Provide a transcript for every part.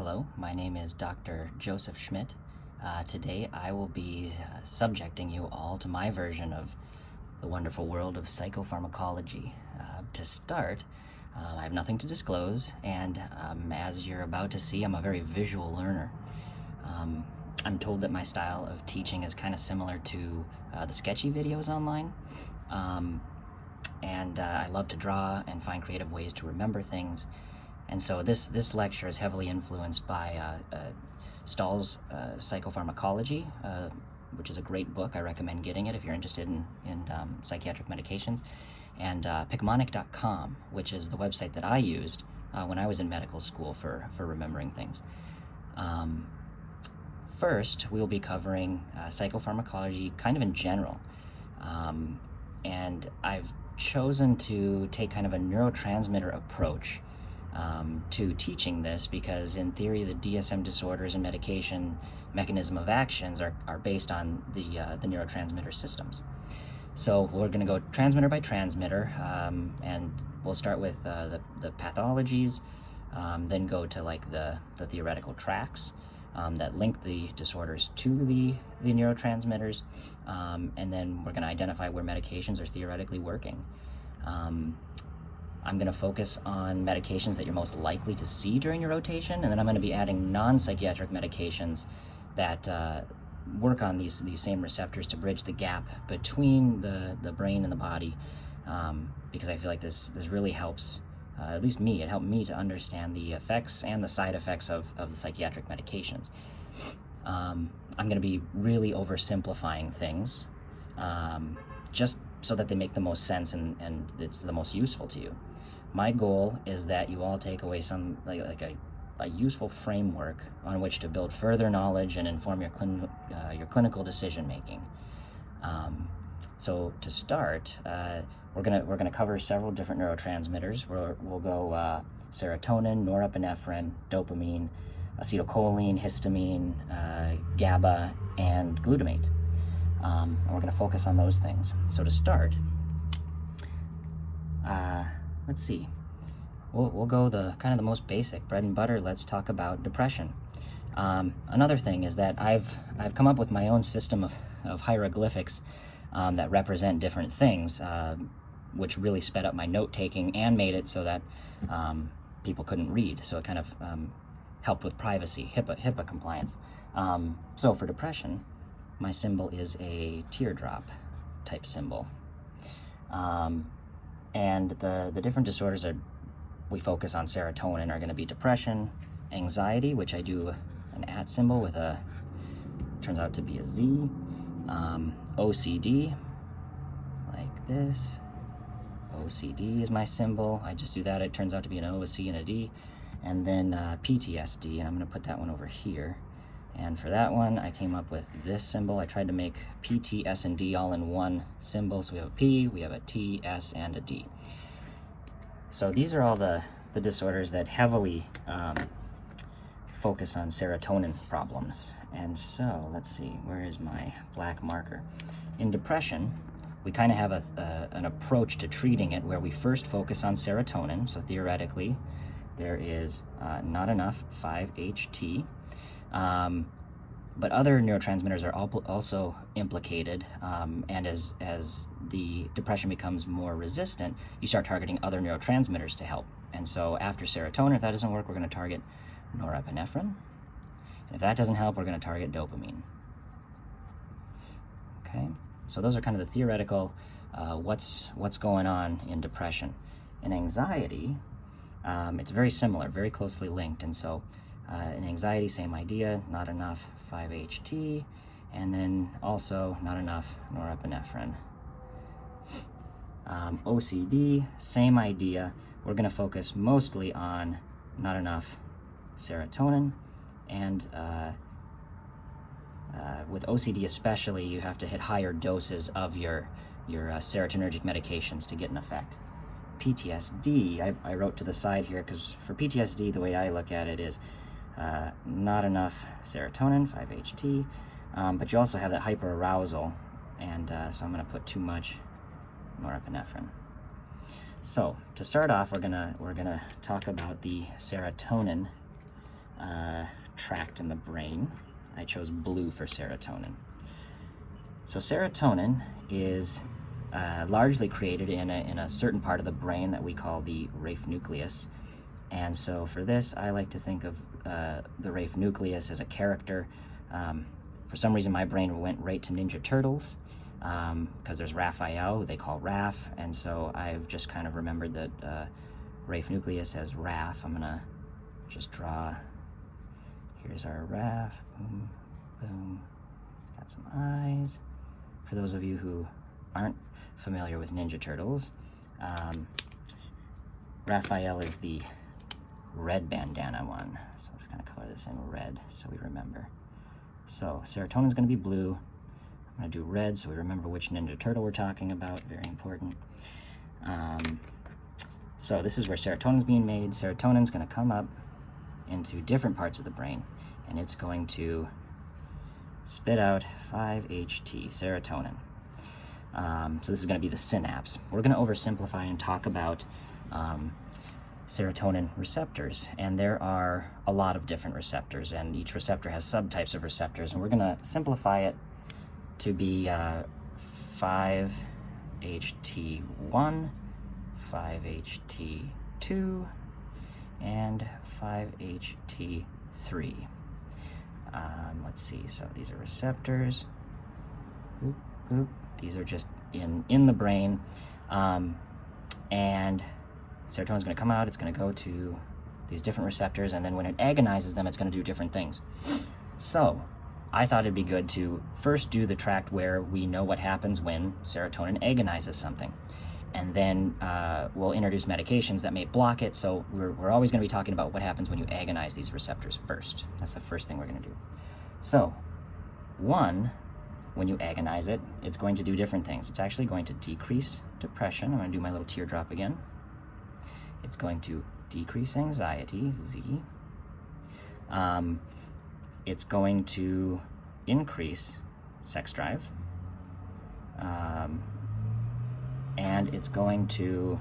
Hello, my name is Dr. Joseph Schmidt. Today I will be subjecting you all to my version of the wonderful world of psychopharmacology. To start, I have nothing to disclose, and as you're about to see, I'm a very visual learner. I'm told that my style of teaching is kind of similar to the sketchy videos online, and I love to draw and find creative ways to remember things. And so this lecture is heavily influenced by Stahl's Psychopharmacology, which is a great book. I recommend getting it if you're interested in psychiatric medications, and Picmonic.com, which is the website that I used when I was in medical school for remembering things. First, we'll be covering psychopharmacology kind of in general, and I've chosen to take kind of a neurotransmitter approach to teaching this, because in theory the DSM disorders and medication mechanism of actions are based on the neurotransmitter systems. So we're going to go transmitter by transmitter, and we'll start with the pathologies, then go to like the theoretical tracks that link the disorders to the neurotransmitters, and then we're going to identify where medications are theoretically working. I'm going to focus on medications that you're most likely to see during your rotation, and then I'm going to be adding non-psychiatric medications that work on these same receptors to bridge the gap between the brain and the body, because I feel like this really helps, at least me, it helped me to understand the effects and the side effects of the psychiatric medications. I'm going to be really oversimplifying things, just so that they make the most sense and it's the most useful to you. My goal is that you all take away some like a useful framework on which to build further knowledge and inform your clinical decision making. So to start, we're gonna cover several different neurotransmitters. We'll go serotonin, norepinephrine, dopamine, acetylcholine, histamine, GABA, and glutamate. And we're going to focus on those things. So to start, let's see. We'll go the kind of the most basic bread and butter. Let's talk about depression. Another thing is that I've come up with my own system of hieroglyphics that represent different things, which really sped up my note taking and made it so that people couldn't read. So it kind of helped with privacy, HIPAA compliance. So for depression, my symbol is a teardrop type symbol. And the different disorders we focus on serotonin are going to be depression, anxiety, which I do an @ symbol with turns out to be a Z, OCD, like this. OCD is my symbol. I just do that. It turns out to be an O, a C, and a D. And then PTSD, and I'm going to put that one over here. And for that one, I came up with this symbol. I tried to make P, T, S, and D all in one symbol. So we have a P, we have a T, S, and a D. So these are all the disorders that heavily focus on serotonin problems. And so, let's see, where is my black marker? In depression, we kind of have an approach to treating it where we first focus on serotonin. So theoretically, there is not enough 5-HT. But other neurotransmitters are also implicated, and as the depression becomes more resistant, you start targeting other neurotransmitters to help. And so after serotonin, if that doesn't work, we're going to target norepinephrine. And if that doesn't help, we're going to target dopamine. Okay, so those are kind of the theoretical what's going on in depression. In anxiety, it's very similar, very closely linked, and so in anxiety, same idea, not enough 5-HT, and then also not enough norepinephrine. OCD, same idea. We're going to focus mostly on not enough serotonin, and with OCD especially, you have to hit higher doses of your serotonergic medications to get an effect. PTSD, I wrote to the side here because for PTSD, the way I look at it is not enough serotonin, 5-HT, but you also have that hyperarousal, and so I'm going to put too much norepinephrine. So to start off, we're gonna talk about the serotonin tract in the brain. I chose blue for serotonin. So serotonin is largely created in a certain part of the brain that we call the raphe nucleus. And so for this, I like to think of the raphe nucleus as a character. For some reason, my brain went right to Ninja Turtles because there's Raphael, who they call Raph, and so I've just kind of remembered that raphe nucleus as Raph. I'm gonna just draw. Here's our Raph. Boom, boom. Got some eyes. For those of you who aren't familiar with Ninja Turtles, Raphael is the red bandana one. So I'm just gonna color this in red so we remember. So serotonin is gonna be blue. I'm gonna do red so we remember which Ninja Turtle we're talking about, very important. So this is where serotonin is being made. Serotonin is gonna come up into different parts of the brain, and it's going to spit out 5-HT, serotonin. So this is going to be the synapse. We're going to oversimplify and talk about serotonin receptors, and there are a lot of different receptors, and each receptor has subtypes of receptors, and we're going to simplify it to be 5-HT1, 5-HT2, and 5-HT3. Let's see, so these are receptors. Oop, oop. These are just in the brain. And serotonin is going to come out, it's going to go to these different receptors, and then when it agonizes them, it's going to do different things. So I thought it'd be good to first do the tract where we know what happens when serotonin agonizes something. And then we'll introduce medications that may block it. So we're always going to be talking about what happens when you agonize these receptors first. That's the first thing we're going to do. So, one, when you agonize it, it's going to do different things. It's actually going to decrease depression. I'm going to do my little teardrop again. It's going to decrease anxiety, Z. It's going to increase sex drive. And it's going to,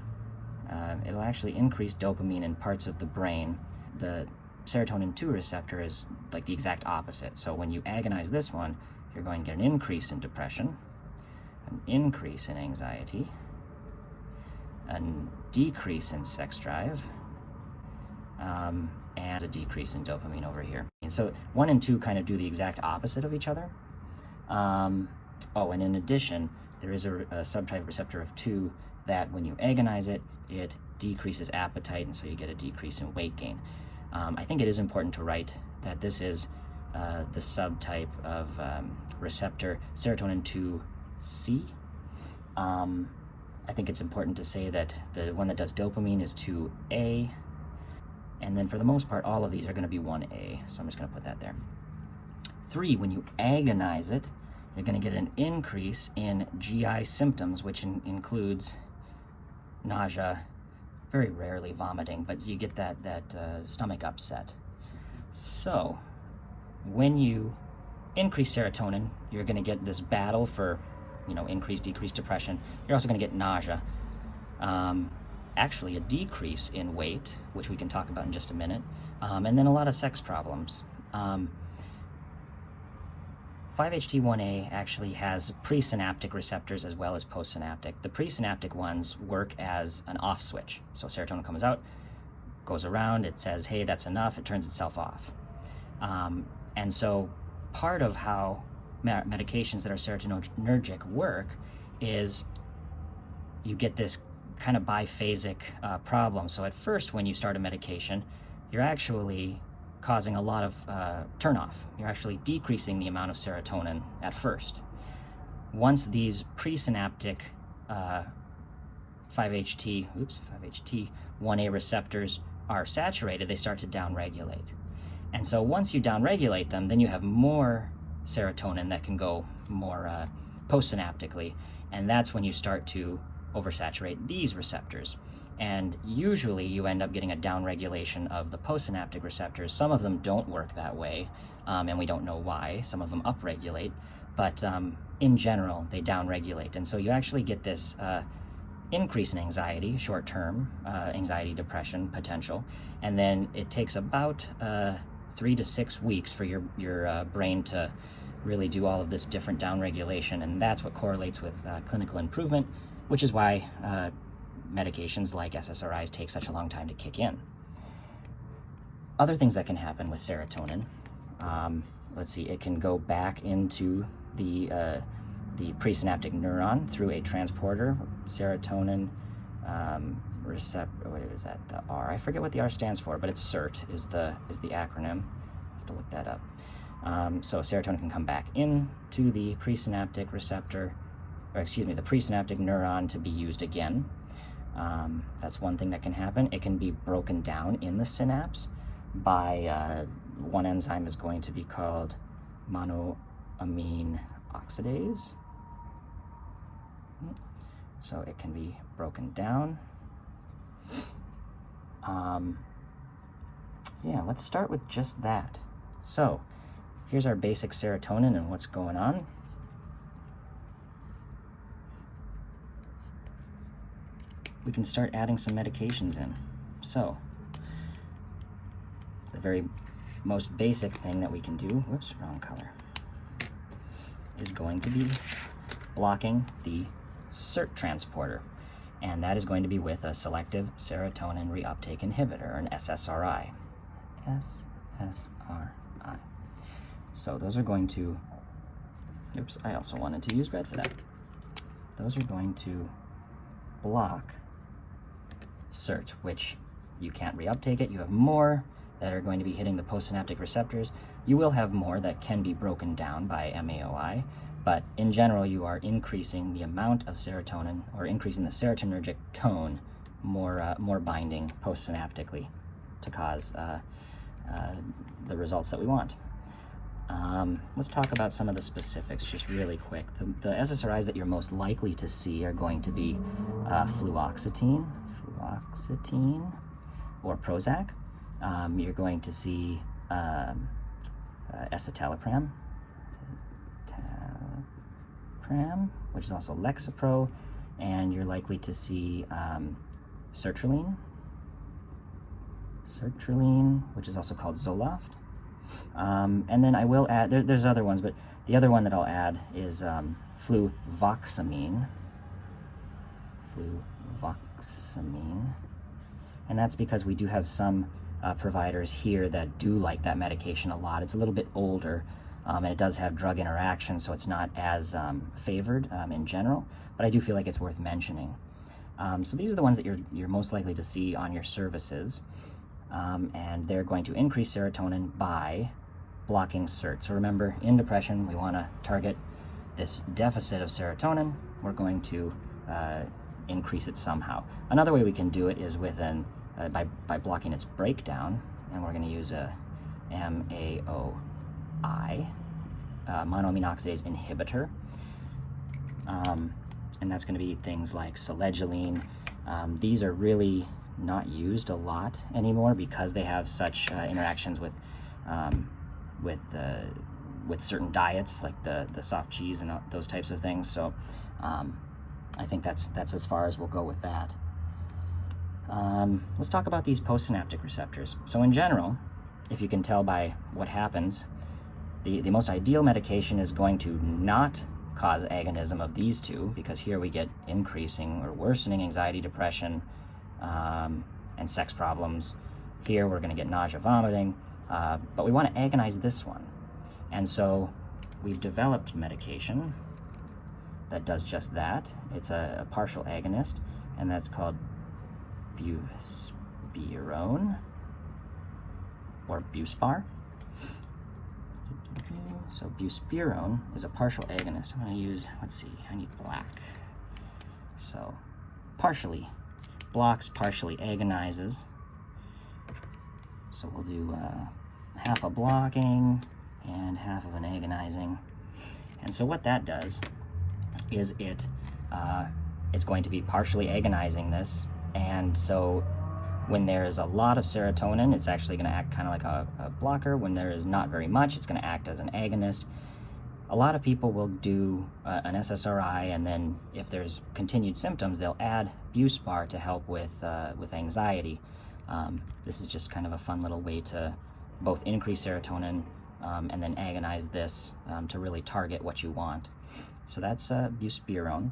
it'll actually increase dopamine in parts of the brain. The serotonin 2 receptor is like the exact opposite. So when you agonize this one, you're going to get an increase in depression, an increase in anxiety, a decrease in sex drive, and a decrease in dopamine over here. And so 1 and 2 kind of do the exact opposite of each other. And in addition, there is a subtype receptor of 2 that when you agonize it, it decreases appetite, and so you get a decrease in weight gain. I think it is important to write that this is the subtype of receptor serotonin 2C. I think it's important to say that the one that does dopamine is 2A, and then for the most part, all of these are going to be 1A, so I'm just going to put that there. 3, when you agonize it, you're going to get an increase in GI symptoms, which includes nausea, very rarely vomiting, but you get that stomach upset. So when you increase serotonin, you're going to get this battle for, increase, decrease depression. You're also going to get nausea. Actually, a decrease in weight, which we can talk about in just a minute, and then a lot of sex problems. 5-HT1A actually has presynaptic receptors as well as postsynaptic. The presynaptic ones work as an off switch. So serotonin comes out, goes around, it says, hey, that's enough, it turns itself off. And so part of how medications that are serotonergic work is you get this kind of biphasic problem. So at first, when you start a medication, you're actually causing a lot of turnoff. You're actually decreasing the amount of serotonin at first. Once these presynaptic 5-HT1A receptors are saturated, they start to downregulate. And so once you downregulate them, then you have more serotonin that can go more postsynaptically, and that's when you start to oversaturate these receptors. And usually you end up getting a downregulation of the postsynaptic receptors. Some of them don't work that way, and we don't know why. Some of them upregulate, but in general, they downregulate. And so you actually get this increase in anxiety, short-term anxiety, depression potential, and then it takes about 3 to 6 weeks for your brain to really do all of this different downregulation, and that's what correlates with clinical improvement, which is why medications like SSRIs take such a long time to kick in. Other things that can happen with serotonin, let's see, it can go back into the presynaptic neuron through a transporter, serotonin receptor. What is that? The R. I forget what the R stands for, but it's CERT is the acronym. I have to look that up. So serotonin can come back into the presynaptic receptor, or excuse me, the presynaptic neuron to be used again. That's one thing that can happen. It can be broken down in the synapse by one enzyme is going to be called monoamine oxidase. So it can be broken down. Yeah, let's start with just that. So here's our basic serotonin and what's going on. We can start adding some medications in. So the very most basic thing that we can do, whoops, wrong color, is going to be blocking the CERT transporter. And that is going to be with a selective serotonin reuptake inhibitor, or an SSRI. SSRI. So those are going to, oops, I also wanted to use red for that. Those are going to block CERT, which you can't reuptake it. You have more that are going to be hitting the postsynaptic receptors. You will have more that can be broken down by MAOI, but in general, you are increasing the amount of serotonin, or increasing the serotonergic tone, more binding postsynaptically to cause the results that we want. Let's talk about some of the specifics just really quick. The SSRIs that you're most likely to see are going to be fluoxetine, or Prozac. You're going to see escitalopram, which is also Lexapro, and you're likely to see sertraline, which is also called Zoloft. And then I will add, there's other ones, but the other one that I'll add is fluvoxamine. And that's because we do have some providers here that do like that medication a lot. It's a little bit older, and it does have drug interactions, so it's not as favored in general, but I do feel like it's worth mentioning. So these are the ones that you're most likely to see on your services, and they're going to increase serotonin by blocking CERT. So remember, in depression, we want to target this deficit of serotonin. We're going to increase it somehow. Another way we can do it is with by blocking its breakdown, and we're going to use a MAOI, monoamine oxidase inhibitor, and that's going to be things like selegiline. These are really not used a lot anymore because they have such interactions with certain diets, like the soft cheese and those types of things. So I think that's as far as we'll go with that. Let's talk about these postsynaptic receptors. So in general, if you can tell by what happens, the most ideal medication is going to not cause agonism of these two, because here we get increasing or worsening anxiety, depression, and sex problems. Here we're going to get nausea, vomiting, but we want to agonize this one. And so we've developed medication that does just that. It's a partial agonist, and that's called buspirone, or Buspar. So buspirone is a partial agonist. I'm going to use, let's see, I need black. So partially blocks, partially agonizes. So we'll do half a blocking and half of an agonizing. And so what that does is it's going to be partially agonizing this, and so when there is a lot of serotonin, it's actually going to act kind of like a blocker. When there is not very much, it's going to act as an agonist. A lot of people will do an SSRI, and then if there's continued symptoms, they'll add Buspar to help with anxiety. This is just kind of a fun little way to both increase serotonin and then agonize this to really target what you want. So that's buspirone.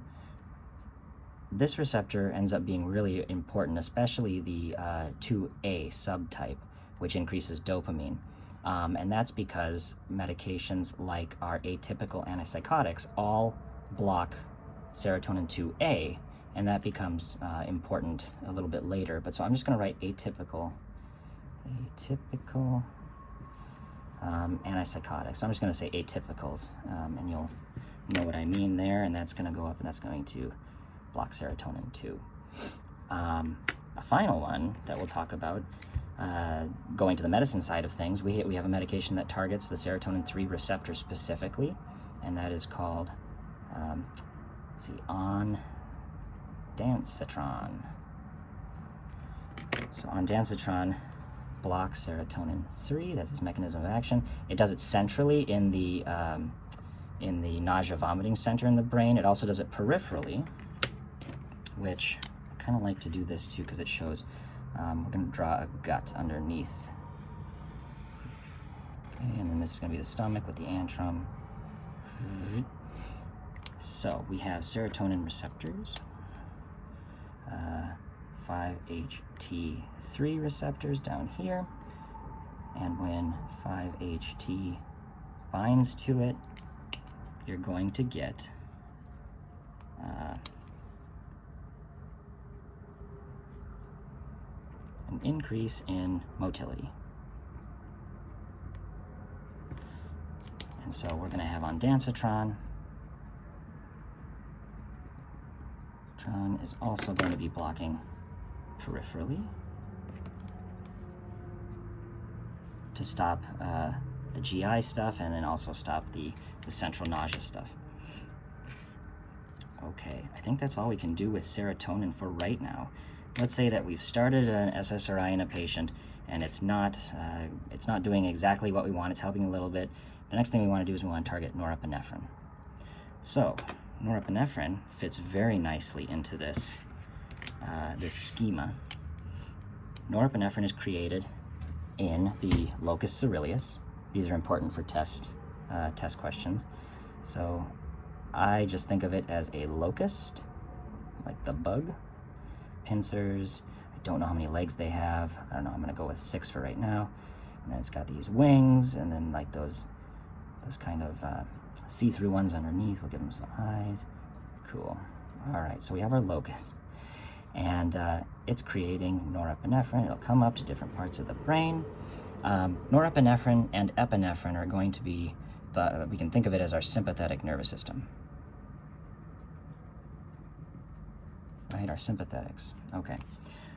This receptor ends up being really important, especially the 2A subtype, which increases dopamine. And that's because medications like our atypical antipsychotics all block serotonin 2A, and that becomes important a little bit later. But so I'm just going to write atypical antipsychotics. So I'm just going to say atypicals, and you'll know what I mean there, and that's going to go up, and that's going to block serotonin 2. A final one that we'll talk about, going to the medicine side of things, we have a medication that targets the serotonin 3 receptor specifically, and that is called, ondansetron. So ondansetron blocks serotonin 3. That's its mechanism of action. It does it centrally in the nausea vomiting center in the brain. It also does it peripherally, which I kind of like to do this too because it shows. We're going to draw a gut underneath. Okay, and then this is going to be the stomach with the antrum. So we have serotonin receptors, 5-HT3 receptors down here, and when 5-HT binds to it, you're going to get an increase in motility. And so we're going to have ondansetron. Tron is also going to be blocking peripherally to stop the GI stuff and then also stop the central nausea stuff. Okay, I think that's all we can do with serotonin for right now. Let's say that we've started an SSRI in a patient and it's not doing exactly what we want. It's helping a little bit. The next thing we want to do is we want to target norepinephrine. So norepinephrine fits very nicely into this schema. Norepinephrine is created in the locus coeruleus. These are important for test questions. So I just think of it as a locust, like the bug. Pincers, I don't know how many legs they have. I don't know, I'm gonna go with 6 for right now. And then it's got these wings, and then like those kind of see-through ones underneath. We'll give them some eyes. Cool. All right, so we have our locust, and it's creating norepinephrine. It'll come up to different parts of the brain. Norepinephrine and epinephrine are going to be, we can think of it as our sympathetic nervous system. Right, our sympathetics. Okay,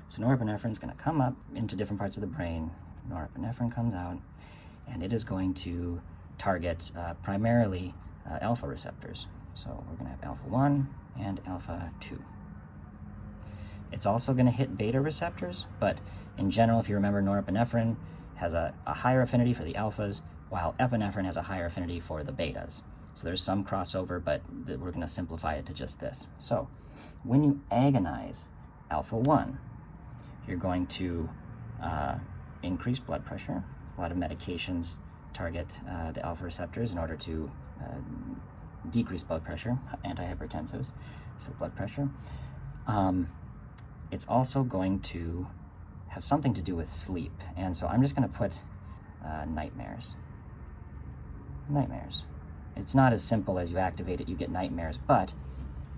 so norepinephrine is going to come up into different parts of the brain. Norepinephrine comes out, and it is going to target primarily alpha receptors. So we're going to have alpha 1 and alpha 2. It's also going to hit beta receptors, but in general, if you remember, norepinephrine has a higher affinity for the alphas, while epinephrine has a higher affinity for the betas. So there's some crossover, but we're going to simplify it to just this. So when you agonize alpha 1, you're going to increase blood pressure. A lot of medications target the alpha receptors in order to decrease blood pressure, antihypertensives, so blood pressure. It's also going to have something to do with sleep, and so I'm just going to put nightmares. Nightmares. It's not as simple as you activate it, you get nightmares, but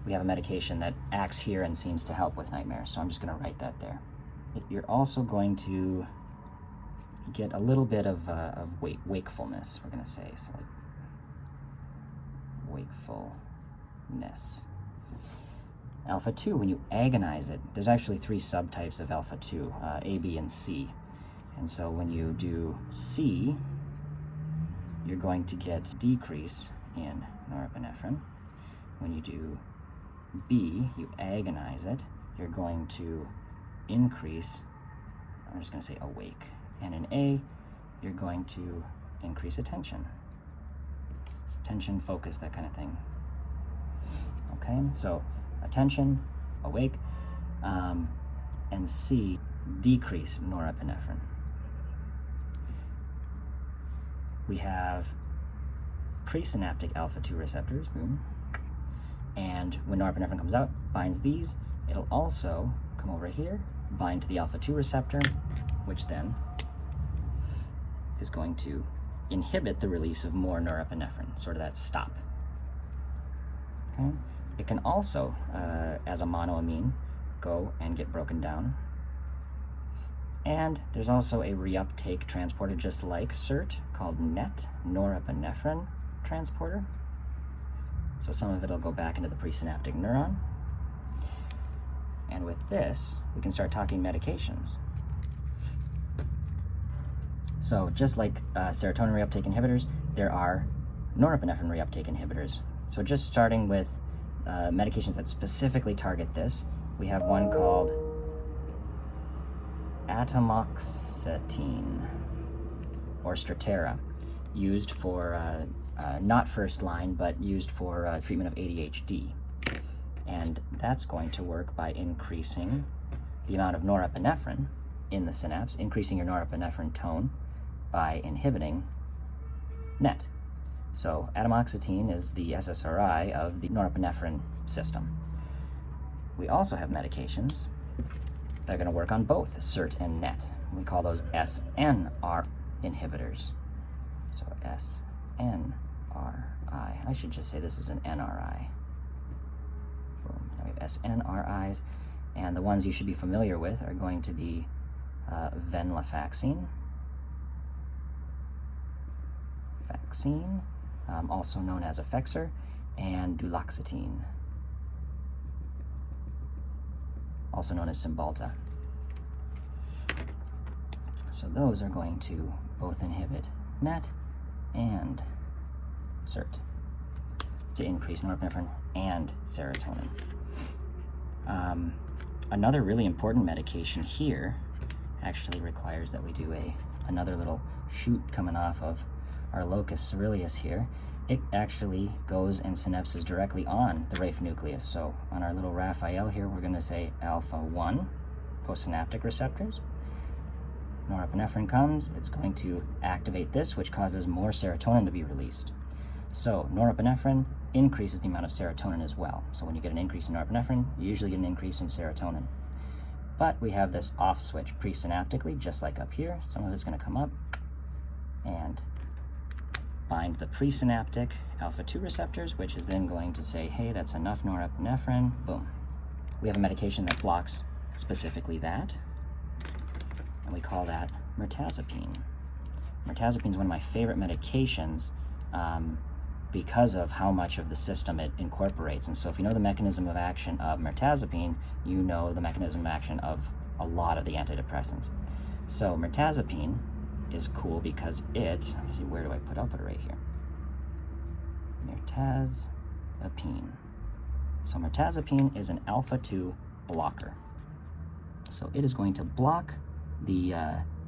we have a medication that acts here and seems to help with nightmares, so I'm just going to write that there. You're also going to get a little bit of wakefulness, we're going to say, so like wakefulness. Alpha 2, when you agonize it, there's actually 3 subtypes of alpha 2, A, B, and C. And so when you do C, you're going to get decrease in norepinephrine. When you do B, you agonize it, you're going to increase, I'm just going to say awake. And in A, you're going to increase attention. Attention, focus, that kind of thing. Okay, so attention, awake, and C, decrease norepinephrine. we have presynaptic alpha-2 receptors, boom. And when norepinephrine comes out, binds these, it'll also come over here, bind to the alpha-2 receptor, which then is going to inhibit the release of more norepinephrine, sort of that stop. Okay? It can also, as a monoamine, go and get broken down. And there's also a reuptake transporter, just like SERT, called NET, norepinephrine transporter. So some of it will go back into the presynaptic neuron. And with this, we can start talking medications. So just like serotonin reuptake inhibitors, there are norepinephrine reuptake inhibitors. So just starting with medications that specifically target this, we have one called atomoxetine, or Strattera, used for, not first line, but used for treatment of ADHD. And that's going to work by increasing the amount of norepinephrine in the synapse, increasing your norepinephrine tone by inhibiting NET. So atomoxetine is the SSRI of the norepinephrine system. We also have medications that are going to work on both SERT and NET. We call those SNR inhibitors. So SNRI. I should just say this is an NRI. Boom. Now we have SNRIs, and the ones you should be familiar with are going to be venlafaxine, also known as Effexor, and duloxetine, also known as Cymbalta. So those are going to both inhibit NET and SERT to increase norepinephrine and serotonin. Another really important medication here actually requires that we do another little shoot coming off of our locus coeruleus here. It actually goes and synapses directly on the Rafe nucleus. So on our little Raphael here, we're going to say alpha-1 postsynaptic receptors. Norepinephrine comes, it's going to activate this, which causes more serotonin to be released. So norepinephrine increases the amount of serotonin as well. So when you get an increase in norepinephrine, you usually get an increase in serotonin. But we have this off switch presynaptically, just like up here. Some of it's going to come up and bind the presynaptic alpha-2 receptors, which is then going to say, hey, that's enough norepinephrine, boom. We have a medication that blocks specifically that, and we call that mirtazapine. Mirtazapine is one of my favorite medications because of how much of the system it incorporates. And so if you know the mechanism of action of mirtazapine, you know the mechanism of action of a lot of the antidepressants. So mirtazapine is cool because it, where do I put? I'll put it right here. Mirtazapine. So mirtazapine is an alpha-2 blocker. So it is going to block the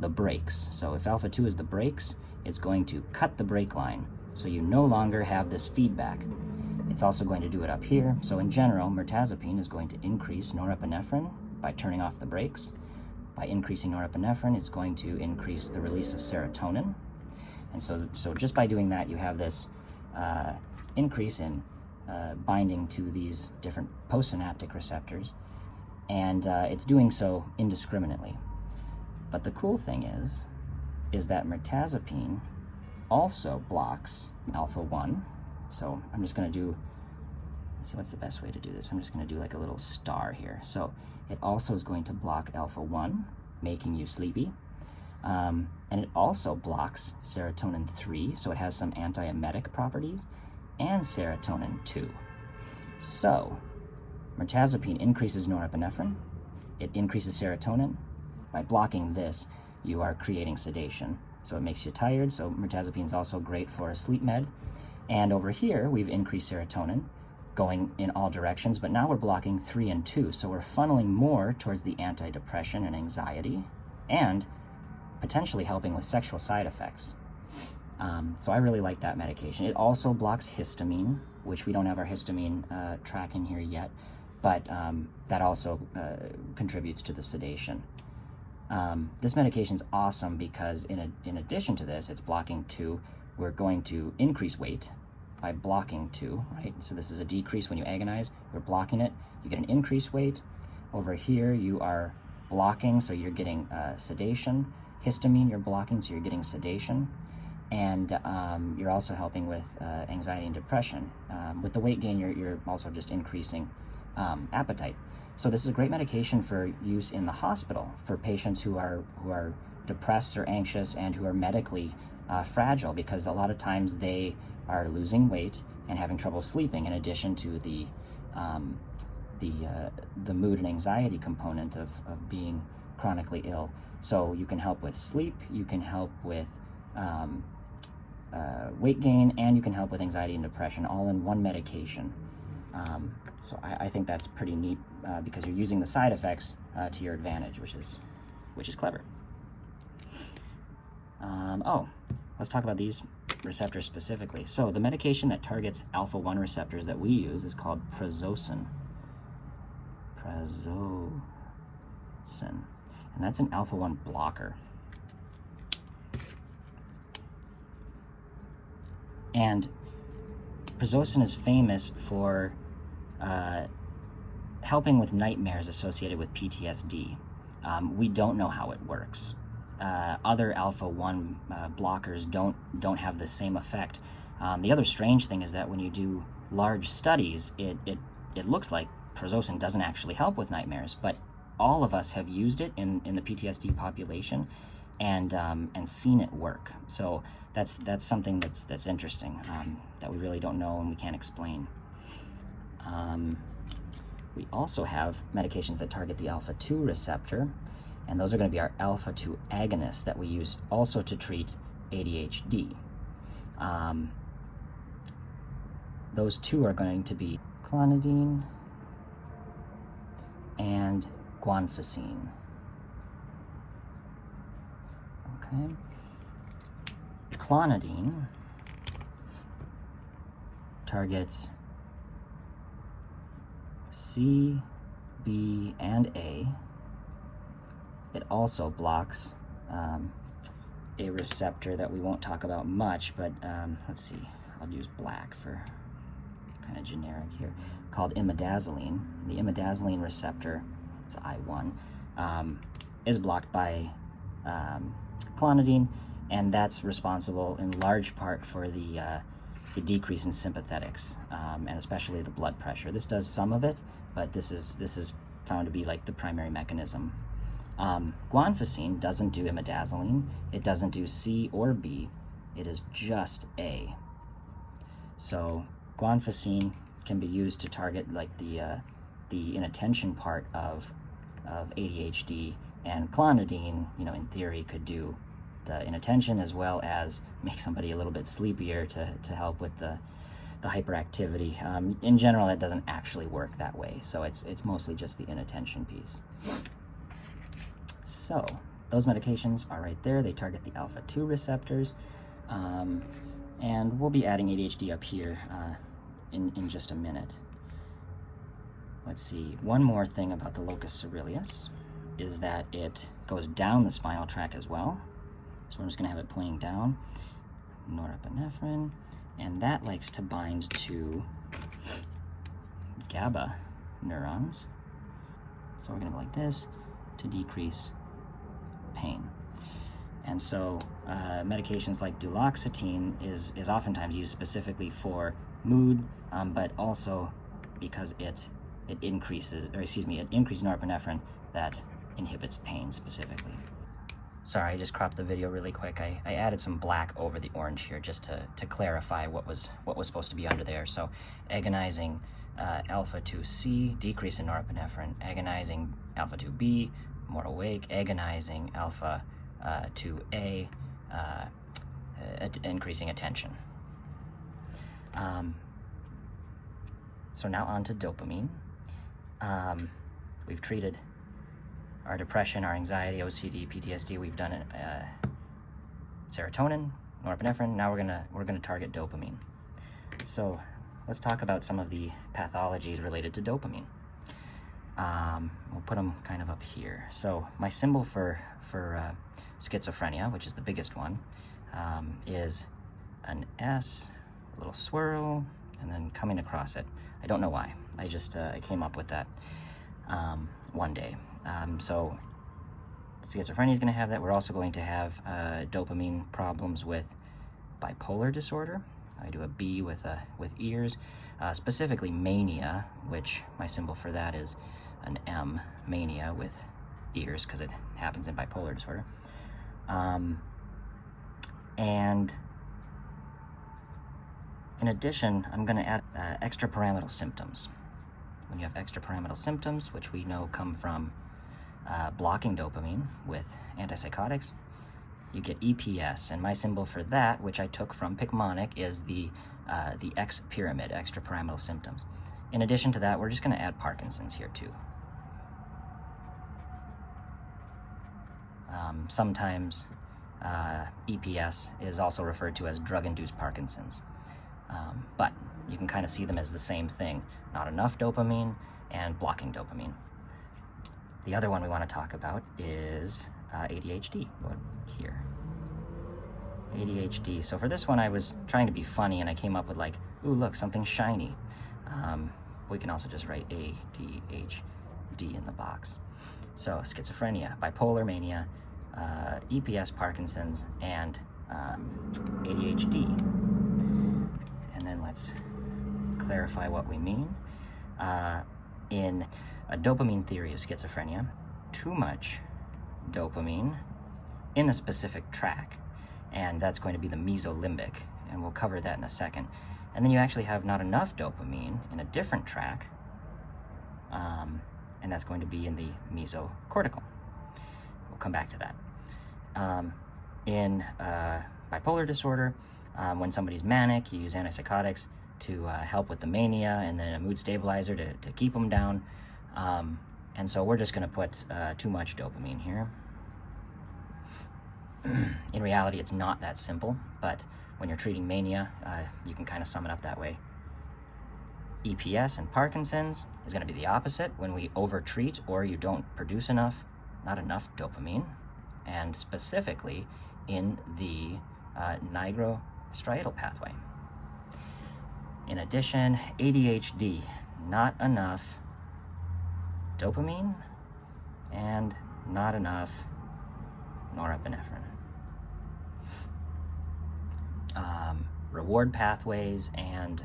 brakes. So if alpha-2 is the brakes, it's going to cut the brake line. So you no longer have this feedback. It's also going to do it up here. So in general, mirtazapine is going to increase norepinephrine by turning off the brakes. By increasing norepinephrine, it's going to increase the release of serotonin. And so just by doing that, you have this increase in binding to these different postsynaptic receptors, and it's doing so indiscriminately. But the cool thing is that mirtazapine also blocks alpha-1. So I'm just going to do, let's see what's the best way to do this. I'm just going to do like a little star here. So it also is going to block alpha-1, making you sleepy. And it also blocks serotonin 3, so it has some antiemetic properties, and serotonin 2. So mirtazapine increases norepinephrine, it increases serotonin. By blocking this, you are creating sedation. So it makes you tired, so mirtazapine is also great for a sleep med. And over here, we've increased serotonin, going in all directions, but now we're blocking 3 and 2, so we're funneling more towards the antidepression and anxiety, and potentially helping with sexual side effects. So I really like that medication. It also blocks histamine, which we don't have our histamine track in here yet, but that also contributes to the sedation. This medication is awesome because in addition to this, it's blocking 2, we're going to increase weight by blocking 2, right? So this is a decrease when you agonize. We're blocking it. You get an increased weight. Over here, you are blocking, so you're getting sedation. Histamine, you're blocking, so you're getting sedation. And you're also helping with anxiety and depression. With the weight gain, you're also just increasing appetite. So this is a great medication for use in the hospital for patients who are depressed or anxious and who are medically fragile, because a lot of times they are losing weight and having trouble sleeping, in addition to the mood and anxiety component of being chronically ill. So you can help with sleep, you can help with weight gain, and you can help with anxiety and depression, all in one medication. So I think that's pretty neat, because you're using the side effects to your advantage, which is clever. Let's talk about these receptors specifically. So the medication that targets alpha-1 receptors that we use is called prazosin. Prazosin. And that's an alpha-1 blocker. And prazosin is famous for helping with nightmares associated with PTSD. We don't know how it works. Other alpha-1 blockers don't have the same effect. The other strange thing is that when you do large studies, it looks like prazosin doesn't actually help with nightmares, but all of us have used it in the PTSD population and seen it work. So that's something that's interesting, that we really don't know and we can't explain. We also have medications that target the alpha-2 receptor, and those are going to be our alpha-2 agonists that we use also to treat ADHD. Those two are going to be clonidine and guanfacine. Okay. Clonidine targets C, B, and A. It also blocks a receptor that we won't talk about much, but let's see, I'll use black for kind of generic here, called imidazoline. The imidazoline receptor, it's I1, is blocked by clonidine, and that's responsible in large part for the decrease in sympathetics, and especially the blood pressure. This does some of it, but this is found to be like the primary mechanism. Guanfacine doesn't do imidazoline. It doesn't do C or B. It is just A. So guanfacine can be used to target like the inattention part of ADHD, and clonidine, in theory, could do the inattention as well as make somebody a little bit sleepier to help with the hyperactivity. In general, it doesn't actually work that way, so it's mostly just the inattention piece. So those medications are right there. They target the alpha-2 receptors, and we'll be adding ADHD up here in just a minute. Let's see, one more thing about the locus coeruleus is that it goes down the spinal tract as well. So I'm just going to have it pointing down, norepinephrine, and that likes to bind to GABA neurons. So we're going to go like this to decrease pain. And so medications like duloxetine is oftentimes used specifically for mood, but also because it increases norepinephrine that inhibits pain specifically. Sorry, I just cropped the video really quick. I added some black over the orange here just to clarify what was supposed to be under there. So agonizing alpha-2C, decrease in norepinephrine, agonizing alpha-2B, more awake, agonizing alpha-2A, increasing attention. So now on to dopamine. We've treated our depression, our anxiety, OCD, PTSD. We've done it, serotonin, norepinephrine. Now we're gonna target dopamine. So let's talk about some of the pathologies related to dopamine. We'll put them kind of up here. So my symbol for schizophrenia, which is the biggest one, is an S, a little swirl, and then coming across it. I don't know why. I came up with that one day. So schizophrenia is going to have that. We're also going to have dopamine problems with bipolar disorder. I do a B with ears, specifically mania, which my symbol for that is an M, mania with ears, because it happens in bipolar disorder. And in addition, I'm going to add extrapyramidal symptoms. When you have extrapyramidal symptoms, which we know come from blocking dopamine with antipsychotics, you get EPS, and my symbol for that, which I took from Picmonic, is the X pyramid, extrapyramidal symptoms. In addition to that, we're just going to add Parkinson's here too. Sometimes EPS is also referred to as drug-induced Parkinson's, but you can kind of see them as the same thing. Not enough dopamine and blocking dopamine. The other one we want to talk about is ADHD. Here. ADHD. So for this one, I was trying to be funny, and I came up with like, ooh, look, something shiny. We can also just write ADHD in the box. So schizophrenia, bipolar mania, EPS, Parkinson's, and ADHD. And then let's clarify what we mean. In a dopamine theory of schizophrenia, too much dopamine in a specific track, and that's going to be the mesolimbic, and we'll cover that in a second. And then you actually have not enough dopamine in a different track, and that's going to be in the mesocortical. We'll come back to that. In bipolar disorder, when somebody's manic, you use antipsychotics to help with the mania, and then a mood stabilizer to keep them down. And so we're just going to put too much dopamine here. In reality, it's not that simple, but when you're treating mania, you can kind of sum it up that way. EPS and Parkinson's is going to be the opposite when we overtreat or you don't produce enough, not enough dopamine, and specifically in the nigrostriatal pathway. In addition, ADHD, not enough dopamine and not enough norepinephrine. Reward pathways and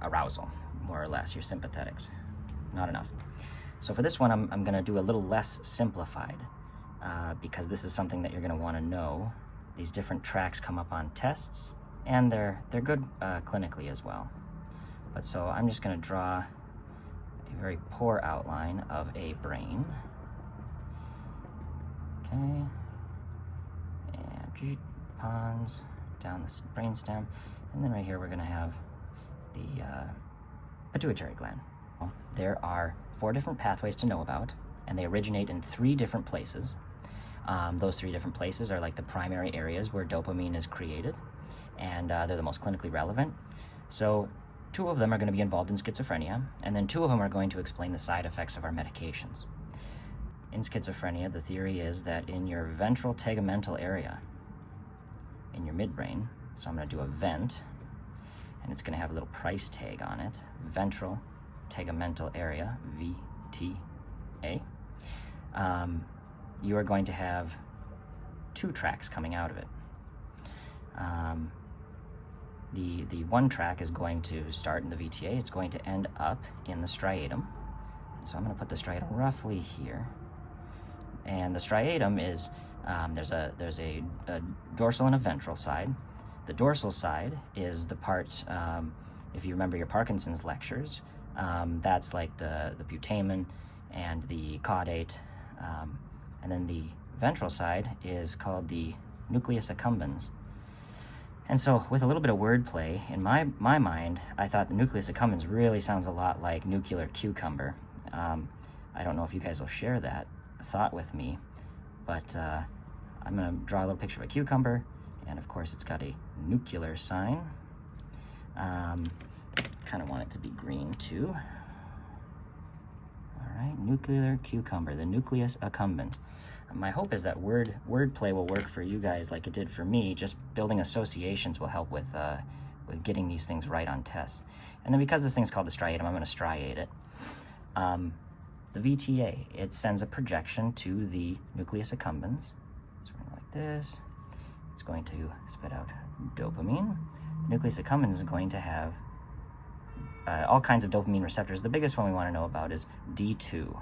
arousal, more or less, your sympathetics, not enough. So for this one, I'm going to do a little less simplified because this is something that you're going to want to know. These different tracks come up on tests, and they're good clinically as well. But so I'm just going to draw a very poor outline of a brain. Okay, and pons down the brainstem, and then right here we're going to have the pituitary gland. There are 4 different pathways to know about, and they originate in 3 different places. Those 3 different places are like the primary areas where dopamine is created, and they're the most clinically relevant. So 2 of them are going to be involved in schizophrenia, and then 2 of them are going to explain the side effects of our medications. In schizophrenia, the theory is that in your ventral tegmental area, in your midbrain, so I'm going to do a vent, and it's going to have a little price tag on it, ventral tegmental area, VTA, you are going to have 2 tracks coming out of it. The one track is going to start in the VTA. It's going to end up in the striatum. And so I'm going to put the striatum roughly here. And the striatum is, there's a dorsal and a ventral side. The dorsal side is the part, if you remember your Parkinson's lectures, that's like the putamen and the caudate, and then the ventral side is called the nucleus accumbens. And so with a little bit of wordplay, in my mind, I thought the nucleus accumbens really sounds a lot like nuclear cucumber. I don't know if you guys will share that thought with me, but I'm going to draw a little picture of a cucumber, and of course it's got a nuclear sign. Kind of want it to be green too. All right, nuclear cucumber, the nucleus accumbens. my hope is that wordplay will work for you guys like it did for me. Just building associations will help with getting these things right on tests. And then because this thing's called the striatum, I'm going to striate it. The VTA, it sends a projection to the nucleus accumbens. So we're going like this. It's going to spit out dopamine. The nucleus accumbens is going to have all kinds of dopamine receptors. The biggest one we want to know about is D2.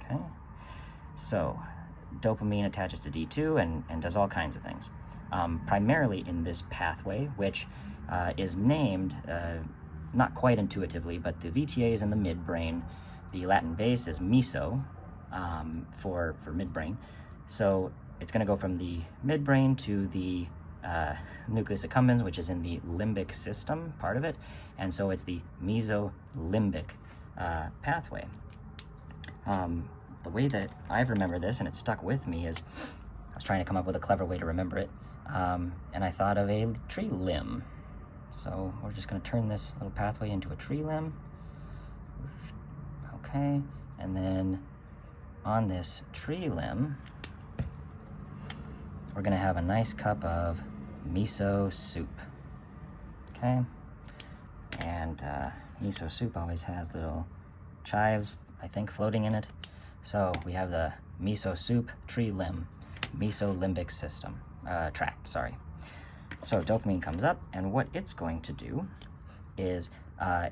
Okay, so dopamine attaches to D2 and does all kinds of things. Primarily in this pathway, which is named, not quite intuitively, but the VTA is in the midbrain. The Latin base is meso for midbrain. So it's going to go from the midbrain to the nucleus accumbens, which is in the limbic system, part of it. And so it's the mesolimbic pathway. The way that I remember this, and it stuck with me, is I was trying to come up with a clever way to remember it, and I thought of a tree limb. So we're just going to turn this little pathway into a tree limb. Okay, and then on this tree limb, we're going to have a nice cup of miso soup. Okay, and miso soup always has little chives, I think, floating in it. So we have the miso soup tree limb, mesolimbic system, tract, sorry. So dopamine comes up, and what it's going to do is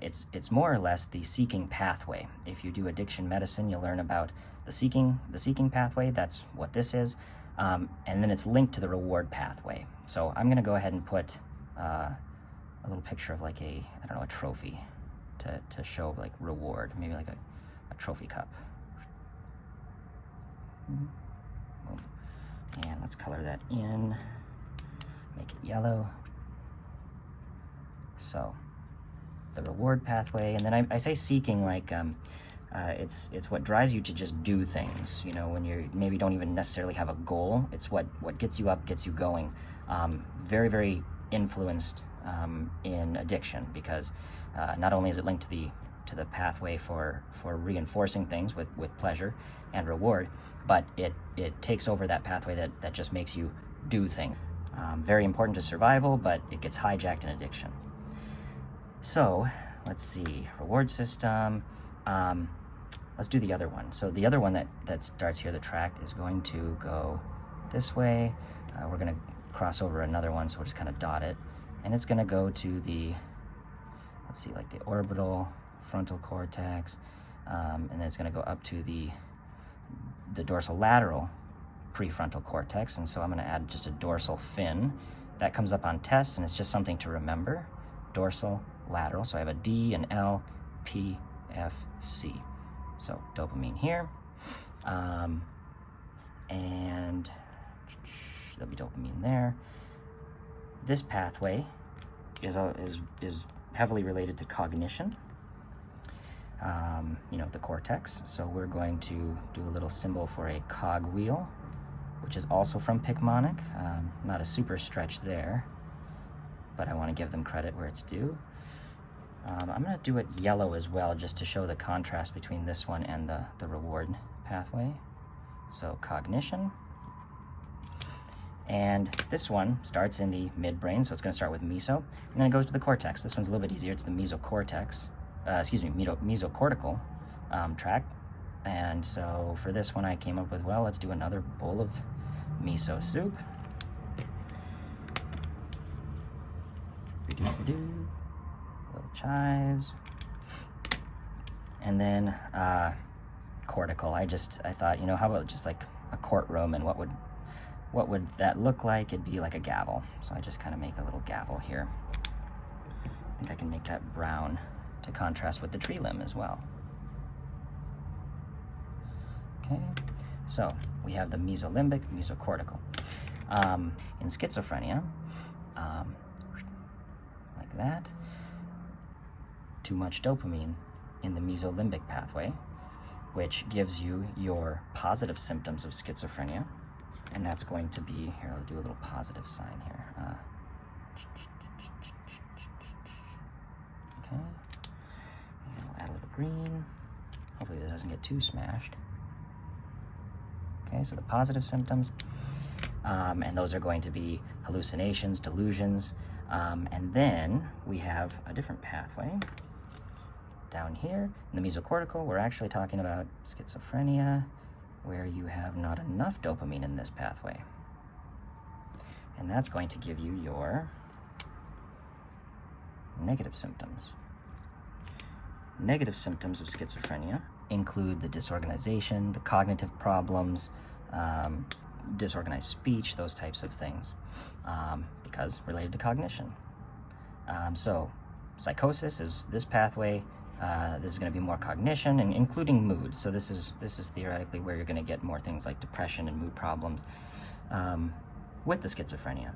it's more or less the seeking pathway. If you do addiction medicine, you'll learn about the seeking pathway. That's what this is, and then it's linked to the reward pathway. So I'm going to go ahead and put a little picture of like a trophy to show like reward, maybe like a trophy cup. And let's color that in, make it yellow. So the reward pathway, and then I say seeking like it's what drives you to just do things, you know, when you maybe don't even necessarily have a goal. It's what gets you up, gets you going. Very, very influenced in addiction, because not only is it linked to the pathway for reinforcing things with pleasure and reward, but it takes over that pathway that just makes you do things. Very important to survival, but it gets hijacked in addiction. So let's see, reward system. Let's do the other one. So the other one that starts here, the tract, is going to go this way. We're going to cross over another one, so we'll just kind of dot it. And it's going to go to the, let's see, like the orbital frontal cortex, and then it's going to go up to the dorsolateral prefrontal cortex. And so I'm going to add just a dorsal fin. That comes up on tests, and it's just something to remember. Dorsal lateral. So I have a D, an L, P, F, C. So dopamine here, and there'll be dopamine there. This pathway is heavily related to cognition. You know, the cortex. So we're going to do a little symbol for a cogwheel, which is also from Picmonic. Not a super stretch there, but I want to give them credit where it's due. I'm going to do it yellow as well, just to show the contrast between this one and the reward pathway. So cognition. And this one starts in the midbrain, so it's going to start with meso, and then it goes to the cortex. This one's a little bit easier. It's the mesocortex, mesocortical tract. And so for this one, I came up with, well, let's do another bowl of miso soup. Little chives. And then cortical. I thought, you know, how about just like a courtroom, and what would that look like? It'd be like a gavel. So I just kind of make a little gavel here. I think I can make that brown to contrast with the tree limb as well. Okay, so we have the mesolimbic, mesocortical. In schizophrenia, like that, too much dopamine in the mesolimbic pathway, which gives you your positive symptoms of schizophrenia. And that's going to be, here, I'll do a little positive sign here. Okay, and we'll add a little green. Hopefully this doesn't get too smashed. Okay, so the positive symptoms, and those are going to be hallucinations, delusions, and then we have a different pathway down here in the mesocortical. We're actually talking about schizophrenia, where you have not enough dopamine in this pathway. And that's going to give you your negative symptoms. Negative symptoms of schizophrenia include the disorganization, the cognitive problems, disorganized speech, those types of things, because related to cognition. So psychosis is this pathway. This is going to be more cognition, and including mood. So this is theoretically where you're going to get more things like depression and mood problems with the schizophrenia.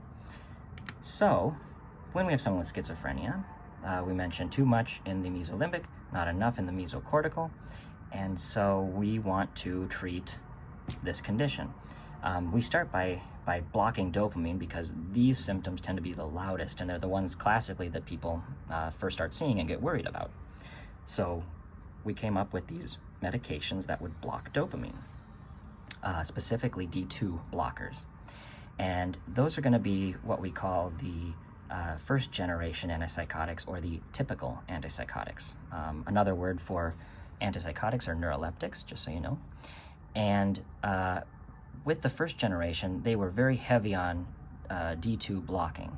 So when we have someone with schizophrenia, we mentioned too much in the mesolimbic, not enough in the mesocortical, and so we want to treat this condition. We start by blocking dopamine because these symptoms tend to be the loudest, and they're the ones classically that people first start seeing and get worried about. So we came up with these medications that would block dopamine, specifically D2 blockers. And those are going to be what we call the first generation antipsychotics, or the typical antipsychotics. Another word for antipsychotics are neuroleptics, just so you know. And with the first generation, they were very heavy on D2 blocking.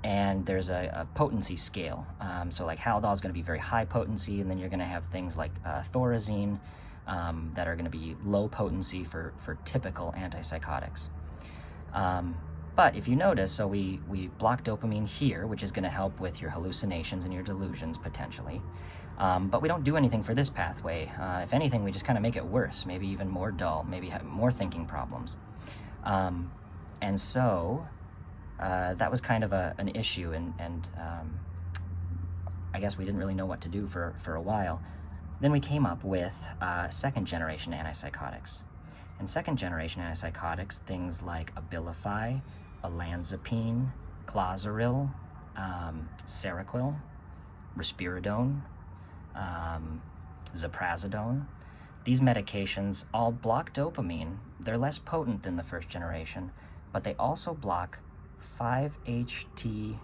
And there's a potency scale. So like Haldol is going to be very high potency, and then you're going to have things like thorazine that are going to be low potency for typical antipsychotics. But if you notice, so we block dopamine here, which is going to help with your hallucinations and your delusions potentially. But we don't do anything for this pathway. If anything, we just kind of make it worse, maybe even more dull, maybe have more thinking problems. And so that was kind of an issue, and I guess we didn't really know what to do for a while. Then we came up with second generation antipsychotics. And second generation antipsychotics, things like Abilify, olanzapine, Clozaril, Seroquel, risperidone, Ziprasidone. These medications all block dopamine. They're less potent than the first generation, but they also block 5-HT2A,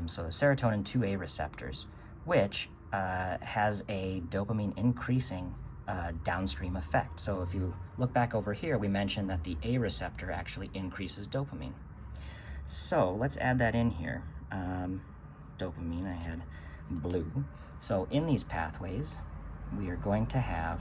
so serotonin 2A receptors, which has a dopamine increasing downstream effect. So if you look back over here, we mentioned that the A receptor actually increases dopamine. So let's add that in here. Dopamine, I had blue. So in these pathways, we are going to have,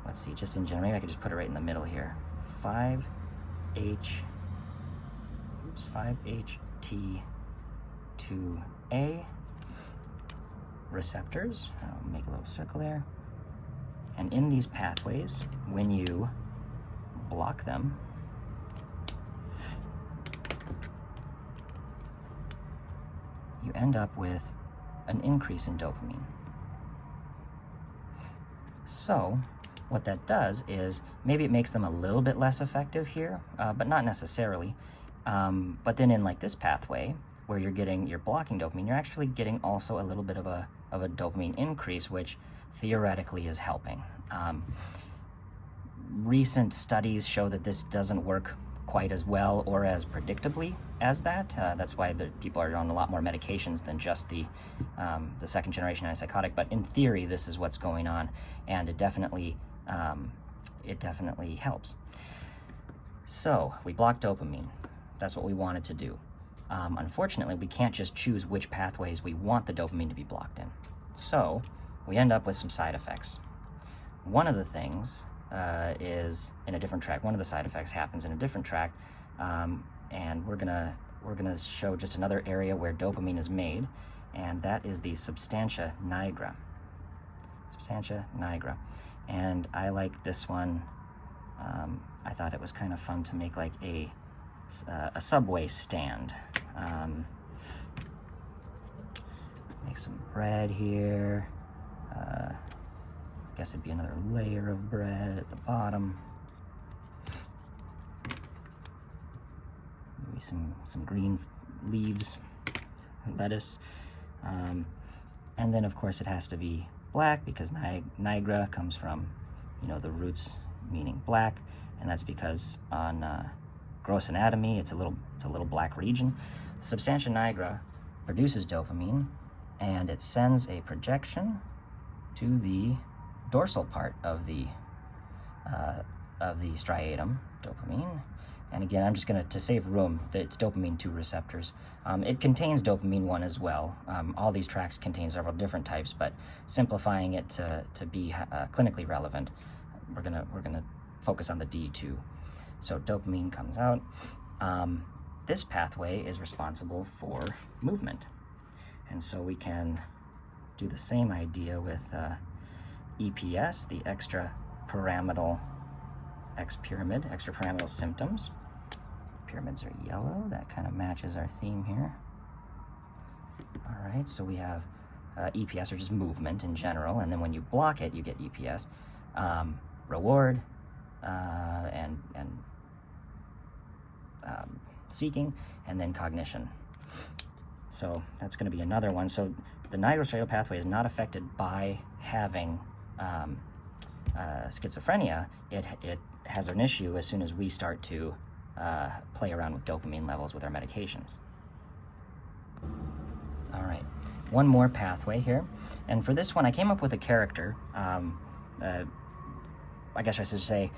let's see, just in general, maybe I could just put it right in the middle here. 5-HT2A receptors. I'll make a little circle there. And in these pathways, when you block them, you end up with an increase in dopamine. So what that does is maybe it makes them a little bit less effective here, but not necessarily. But then in like this pathway, where you're blocking dopamine, you're actually getting also a little bit of a dopamine increase, which theoretically is helping. Recent studies show that this doesn't work quite as well or as predictably as that. That's why the people are on a lot more medications than just the second generation antipsychotic. But in theory, this is what's going on, and it definitely helps. So we block dopamine. That's what we wanted to do. Unfortunately, we can't just choose which pathways we want the dopamine to be blocked in. So we end up with some side effects. One of the things is in a different track. One of the side effects happens in a different track, and we're gonna show just another area where dopamine is made, and that is the substantia nigra. Substantia nigra, and I like this one. I thought it was kind of fun to make like a subway stand. Make some bread here. Guess it'd be another layer of bread at the bottom. Maybe some green leaves, lettuce. And then of course it has to be black because nigra comes from, you know, the roots meaning black, and that's because on gross anatomy it's a little black region. The substantia nigra produces dopamine, and it sends a projection to the dorsal part of the striatum, dopamine. And again, I'm just going to save room, it's dopamine 2 receptors. It contains dopamine 1 as well. All these tracks contain several different types, but simplifying it to be clinically relevant, we're gonna focus on the D2. So dopamine comes out. This pathway is responsible for movement. And so we can do the same idea with EPS, the extrapyramidal extrapyramidal symptoms. Pyramids are yellow. That kind of matches our theme here. All right, so we have EPS, or just movement in general, and then when you block it, you get EPS. Reward and seeking, and then cognition. So that's going to be another one. So the nigrostriatal pathway is not affected by having schizophrenia. It has an issue as soon as we start to play around with dopamine levels with our medications. All right, one more pathway here. And for this one, I came up with a character. I guess I should say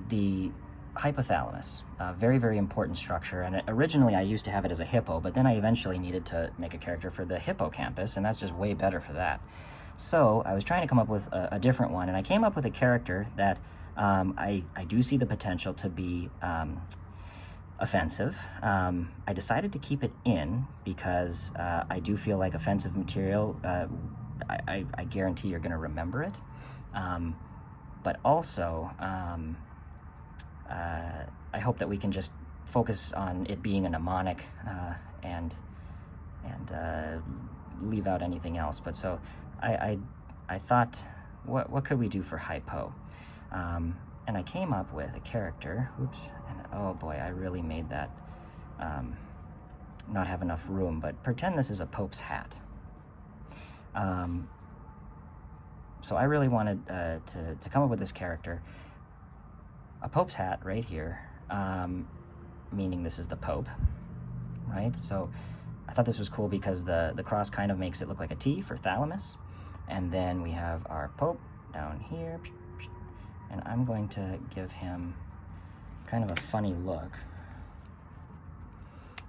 the hypothalamus, a very, very important structure. And originally I used to have it as a hippo, but then I eventually needed to make a character for the hippocampus, and that's just way better for that. So I was trying to come up with a different one, and I came up with a character that I do see the potential to be offensive. I decided to keep it in because I do feel like offensive material, I guarantee you're going to remember it. But also, I hope that we can just focus on it being a mnemonic and leave out anything else. But so I thought, what could we do for hypo? And I came up with a character, oops, and oh boy, I really made that not have enough room, but pretend this is a Pope's hat. So I really wanted to come up with this character. A Pope's hat right here, meaning this is the Pope, right? So I thought this was cool because the cross kind of makes it look like a T for thalamus. And then we have our Pope down here. And I'm going to give him kind of a funny look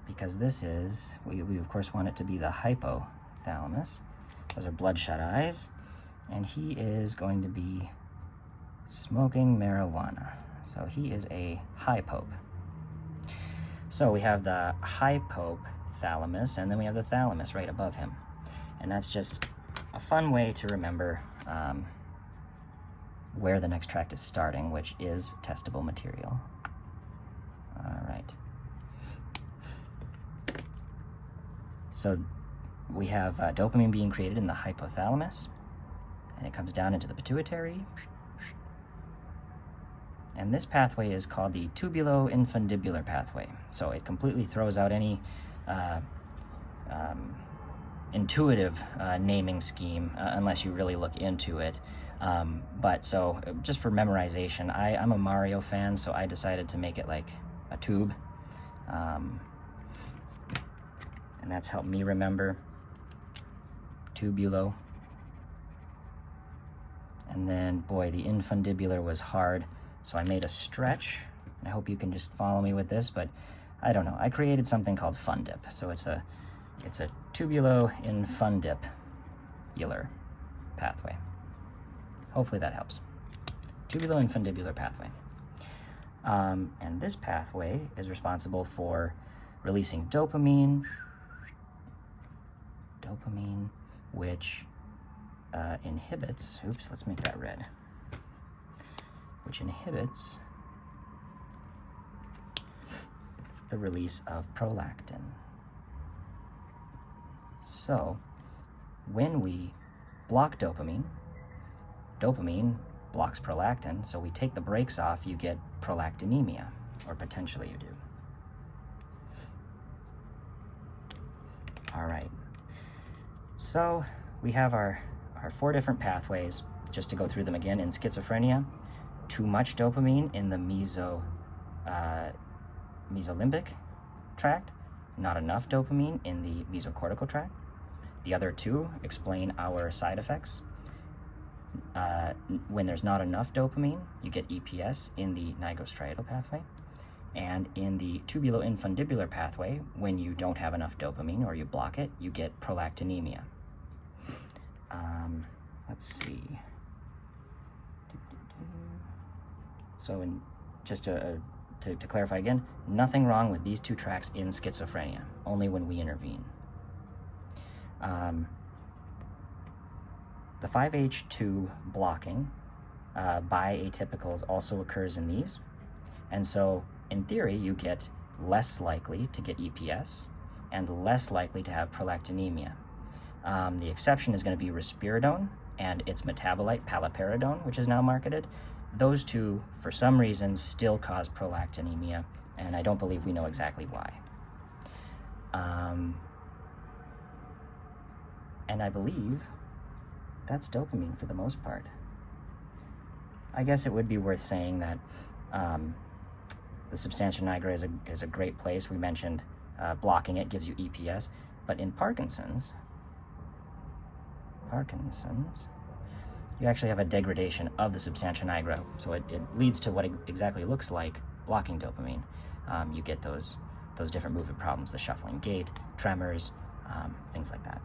because this is, we of course want it to be the hypothalamus. Those are bloodshot eyes. And he is going to be smoking marijuana. So he is a high pope. So we have the hypothalamus, and then we have the thalamus right above him. And that's just a fun way to remember where the next tract is starting, which is testable material. All right. So we have dopamine being created in the hypothalamus, and it comes down into the pituitary. And this pathway is called the tubulo-infundibular pathway. So it completely throws out any intuitive naming scheme unless you really look into it. But so just for memorization, I'm a Mario fan, so I decided to make it like a tube. And that's helped me remember tubulo. And then, boy, the infundibular was hard, so I made a stretch. I hope you can just follow me with this, but I don't know. I created something called fundip. So it's a tubulo-infundibular pathway. Hopefully that helps. Tubulo-infundibular pathway. And this pathway is responsible for releasing dopamine, which inhibits, oops, let's make that red, which inhibits the release of prolactin. So when we block dopamine blocks prolactin, so we take the brakes off, you get prolactinemia, or potentially you do. All right, so we have our our 4 different pathways, just to go through them again. In schizophrenia, too much dopamine in the mesolimbic tract, not enough dopamine in the mesocortical tract. The other 2 explain our side effects. When there's not enough dopamine, you get EPS in the nigrostriatal pathway. And in the tubuloinfundibular pathway, when you don't have enough dopamine or you block it, you get prolactinemia. Let's see. So just to clarify again, nothing wrong with these 2 tracks in schizophrenia, only when we intervene. The 5-HT2 blocking by atypicals also occurs in these. And so, in theory, you get less likely to get EPS and less likely to have prolactinemia. The exception is going to be risperidone and its metabolite, paliperidone, which is now marketed. Those 2, for some reason, still cause prolactinemia, and I don't believe we know exactly why. And I believe that's dopamine for the most part. I guess it would be worth saying that the substantia nigra is a great place. We mentioned blocking it gives you EPS, but in Parkinson's, you actually have a degradation of the substantia nigra, so it leads to what it exactly looks like blocking dopamine. You get those different movement problems, the shuffling gait, tremors, things like that.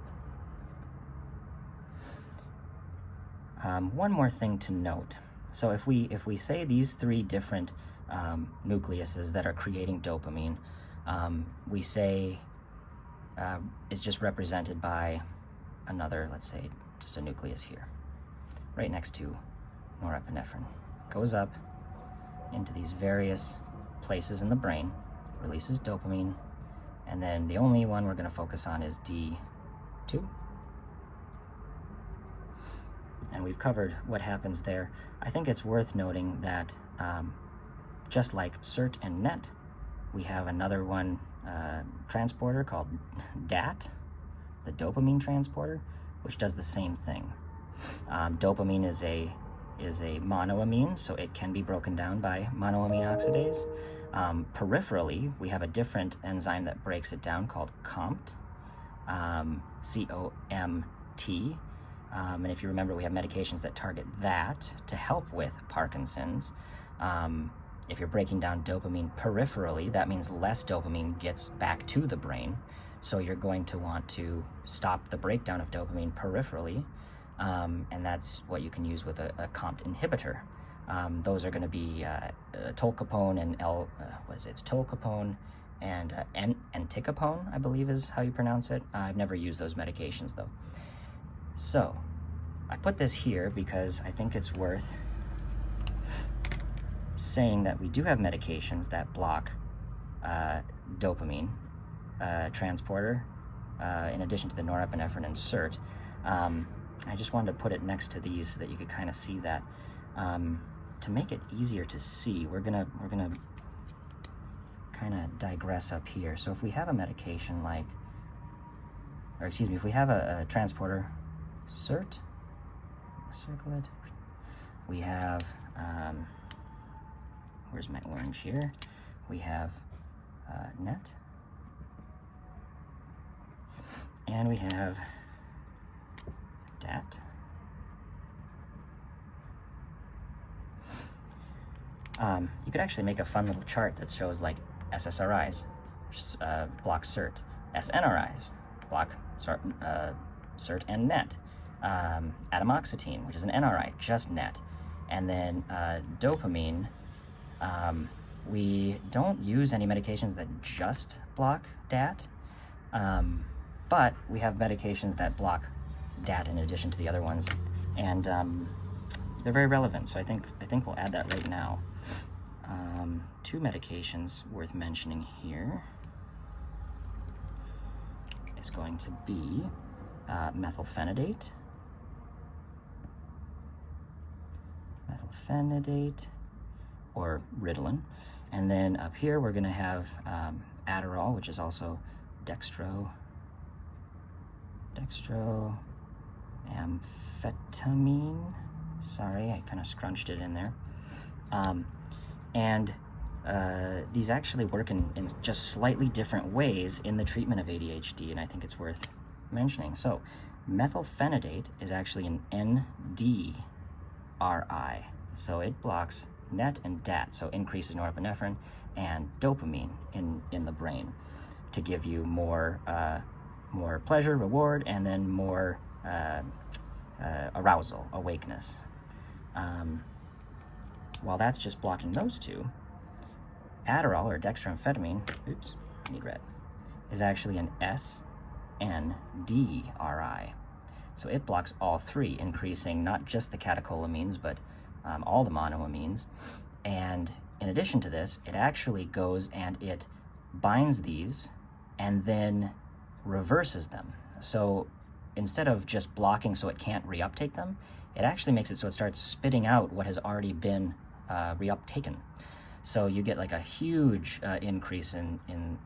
One more thing to note. So if we say these 3 different nucleuses that are creating dopamine, we say is just represented by another, let's say, just a nucleus here, right next to norepinephrine. Goes up into these various places in the brain, releases dopamine, and then the only one we're going to focus on is D2. And we've covered what happens there. I think it's worth noting that just like SERT and NET, we have another one transporter called DAT, the dopamine transporter, which does the same thing. Dopamine is a monoamine, so it can be broken down by monoamine oxidase. Peripherally, we have a different enzyme that breaks it down called COMT, COMT. And if you remember, we have medications that target that to help with Parkinson's. If you're breaking down dopamine peripherally, that means less dopamine gets back to the brain. So you're going to want to stop the breakdown of dopamine peripherally. And that's what you can use with a COMT inhibitor. Those are going to be tolcapone and tolcapone and entacapone, I believe is how you pronounce it. I've never used those medications though. So I put this here because I think it's worth saying that we do have medications that block dopamine transporter in addition to the norepinephrine and SERT. I just wanted to put it next to these so that you could kind of see that. To make it easier to see, we're gonna kind of digress up here. So if we have a medication like, if we have a transporter, SERT, circle it. We have, where's my orange here? We have NET, and we have DAT. You could actually make a fun little chart that shows like SSRIs, block SERT, SNRIs, block SERT and NET, atomoxetine, which is an NRI, just NET, and then dopamine. We don't use any medications that just block DAT, but we have medications that block DAT in addition to the other ones, and they're very relevant. So I think we'll add that right now. 2 medications worth mentioning here is going to be methylphenidate, or Ritalin, and then up here we're going to have Adderall, which is also dextro amphetamine. Sorry, I kind of scrunched it in there. These actually work in just slightly different ways in the treatment of ADHD, and I think it's worth mentioning. So, methylphenidate is actually an NDRI. So it blocks NET and DAT, so increases norepinephrine and dopamine in the brain to give you more pleasure, reward, and then more arousal, awakeness. While that's just blocking those two, Adderall, or dextroamphetamine, is actually an SNDRI. So it blocks all three, increasing not just the catecholamines, but all the monoamines. And in addition to this, it actually goes and it binds these and then reverses them. So instead of just blocking so it can't reuptake them, it actually makes it so it starts spitting out what has already been reuptaken. So you get like a huge increase in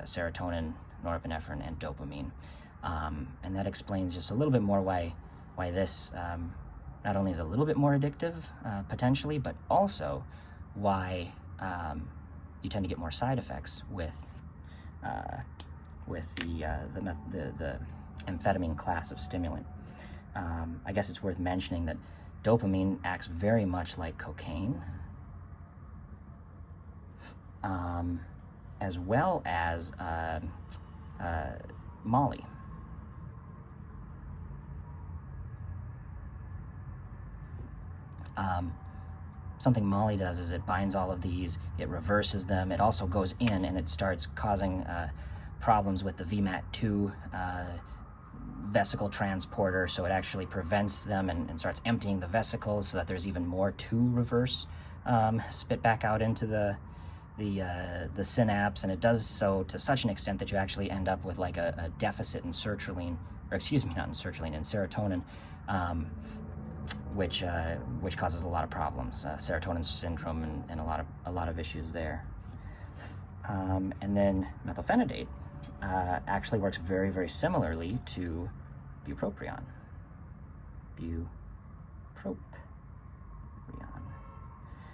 serotonin, norepinephrine, and dopamine. And that explains just a little bit more why this not only is a little bit more addictive, potentially, but also why you tend to get more side effects with the amphetamine class of stimulant. I guess it's worth mentioning that dopamine acts very much like cocaine, as well as Molly. Something Molly does is it binds all of these, it reverses them, it also goes in and it starts causing problems with the VMAT2 vesicle transporter, so it actually prevents them and starts emptying the vesicles so that there's even more to reverse, spit back out into the synapse, and it does so to such an extent that you actually end up with like a deficit in sertraline, or excuse me, not in sertraline, in serotonin, which causes a lot of problems, serotonin syndrome, and a lot of issues there. And then methylphenidate actually works very, very similarly to bupropion.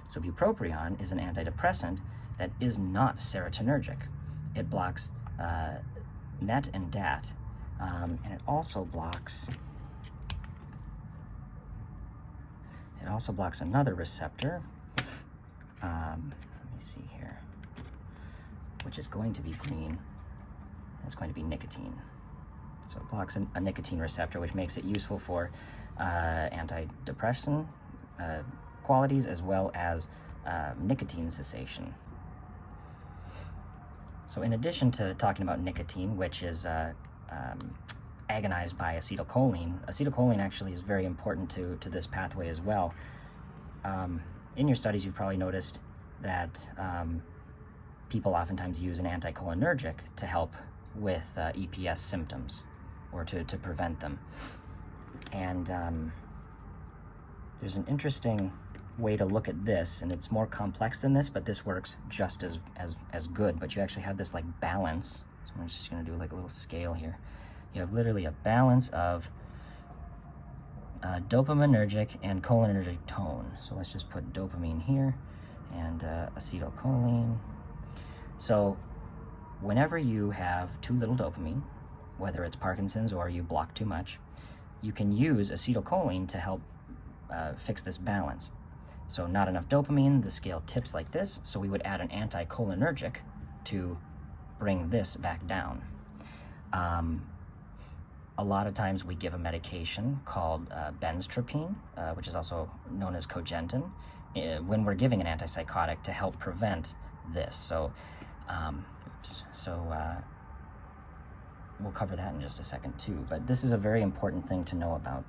So bupropion is an antidepressant that is not serotonergic. It blocks NET and DAT, and it also blocks another receptor. Let me see here, which is going to be green. It's going to be nicotine. So it blocks a nicotine receptor, which makes it useful for antidepressant qualities as well as nicotine cessation. So in addition to talking about nicotine, which is agonized by acetylcholine actually is very important to this pathway as well. In your studies, you've probably noticed that people oftentimes use an anticholinergic to help with EPS symptoms or to prevent them. And there's an interesting way to look at this, and it's more complex than this, but this works just as good. But you actually have this like balance. So I'm just going to do like a little scale here. You have literally a balance of dopaminergic and cholinergic tone. So let's just put dopamine here and acetylcholine. So whenever you have too little dopamine, whether it's Parkinson's or you block too much, you can use acetylcholine to help fix this balance. So not enough dopamine, the scale tips like this, so we would add an anticholinergic to bring this back down. A lot of times we give a medication called benztropine, which is also known as Cogentin, when we're giving an antipsychotic to help prevent this. So, we'll cover that in just a second too, but this is a very important thing to know about.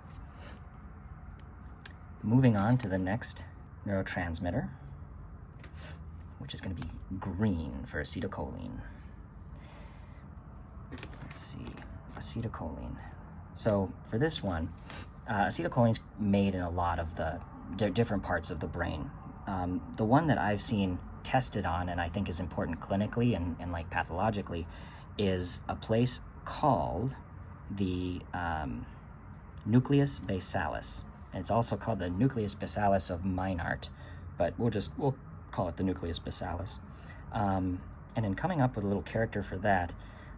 Moving on to the next neurotransmitter, which is going to be green for acetylcholine. Let's see, acetylcholine. So for this one, acetylcholine's made in a lot of the different parts of the brain. The one that I've seen tested on, and I think is important clinically and like pathologically, is a place called the nucleus basalis. And it's also called the nucleus basalis of Meinhardt, but we'll call it the nucleus basalis. And in coming up with a little character for that,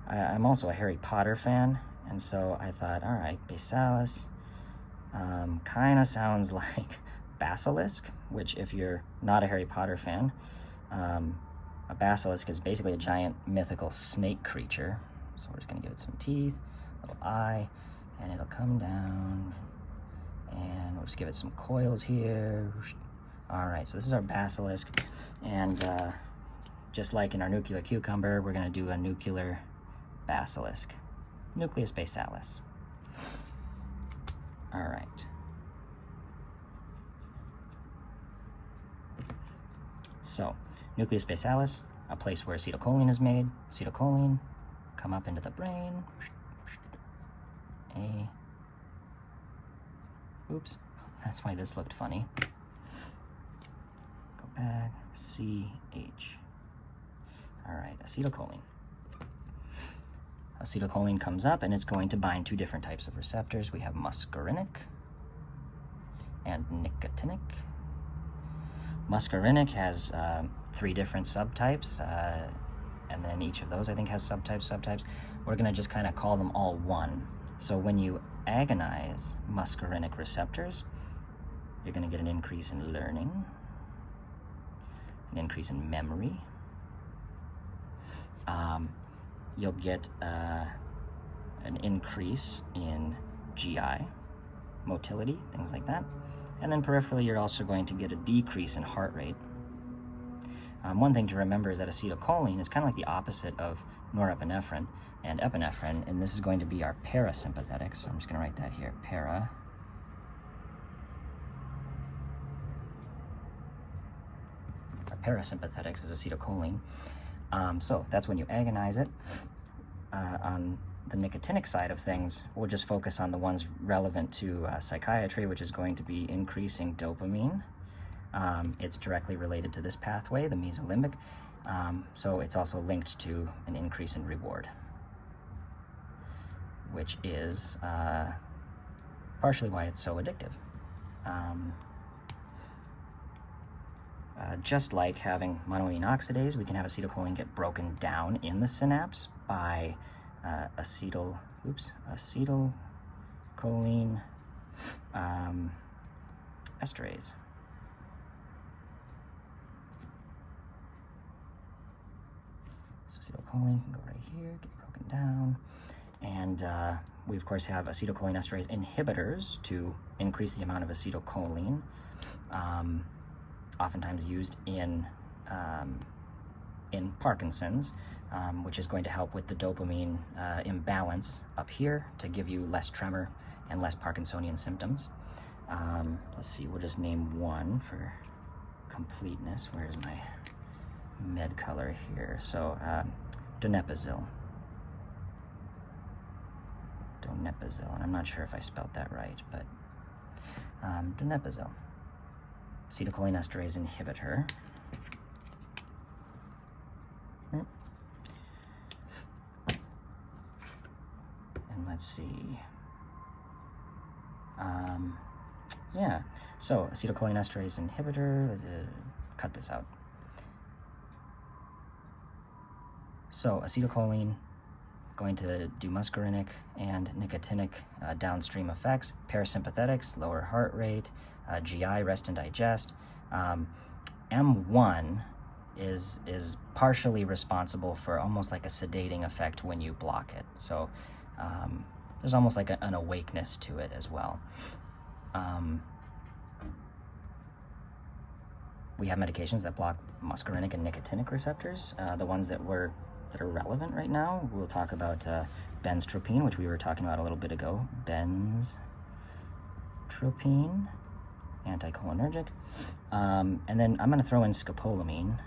I'm also a Harry Potter fan, and so I thought, all right, basalis kind of sounds like basilisk, which if you're not a Harry Potter fan, a basilisk is basically a giant mythical snake creature. So we're just going to give it some teeth, a little eye, and it'll come down, and we'll just give it some coils here. All right, so this is our basilisk, and just like in our nuclear cucumber, we're going to do a nuclear basilisk, nucleus basalis. All right. So, nucleus basalis, a place where acetylcholine is made. Acetylcholine, come up into the brain. Oops, that's why this looked funny. Go back, CH. All right, acetylcholine. Acetylcholine comes up and it's going to bind two different types of receptors. We have muscarinic and nicotinic. Muscarinic has 3 different subtypes, and then each of those I think has subtypes. We're going to just kind of call them all one. So when you agonize muscarinic receptors, you're going to get an increase in learning, an increase in memory. You'll get an increase in GI, motility, things like that. And then peripherally, you're also going to get a decrease in heart rate. One thing to remember is that acetylcholine is kind of like the opposite of norepinephrine and epinephrine, and this is going to be our parasympathetic. So I'm just going to write that here, para. Our parasympathetics is acetylcholine. So that's when you agonize it. On the nicotinic side of things, we'll just focus on the ones relevant to psychiatry, which is going to be increasing dopamine. It's directly related to this pathway, the mesolimbic, so it's also linked to an increase in reward, which is partially why it's so addictive. Just like having monoamine oxidase, we can have acetylcholine get broken down in the synapse by acetylcholine esterase. So acetylcholine can go right here, get broken down, and we of course have acetylcholine esterase inhibitors to increase the amount of acetylcholine, oftentimes used in Parkinson's, which is going to help with the dopamine imbalance up here to give you less tremor and less Parkinsonian symptoms. Let's see, we'll just name one for completeness. Where's my med color here? So, donepezil. And I'm not sure if I spelled that right, but donepezil. Acetylcholine esterase inhibitor. And let's see. Yeah, so acetylcholine esterase inhibitor, cut this out. So acetylcholine, going to do muscarinic and nicotinic downstream effects, parasympathetics, lower heart rate, GI, rest and digest. M1 is partially responsible for almost like a sedating effect when you block it. So there's almost like an awakeness to it as well. We have medications that block muscarinic and nicotinic receptors. The ones that are relevant right now, we'll talk about benztropine, which we were talking about a little bit ago. Benztropine, anticholinergic. And then I'm going to throw in scopolamine.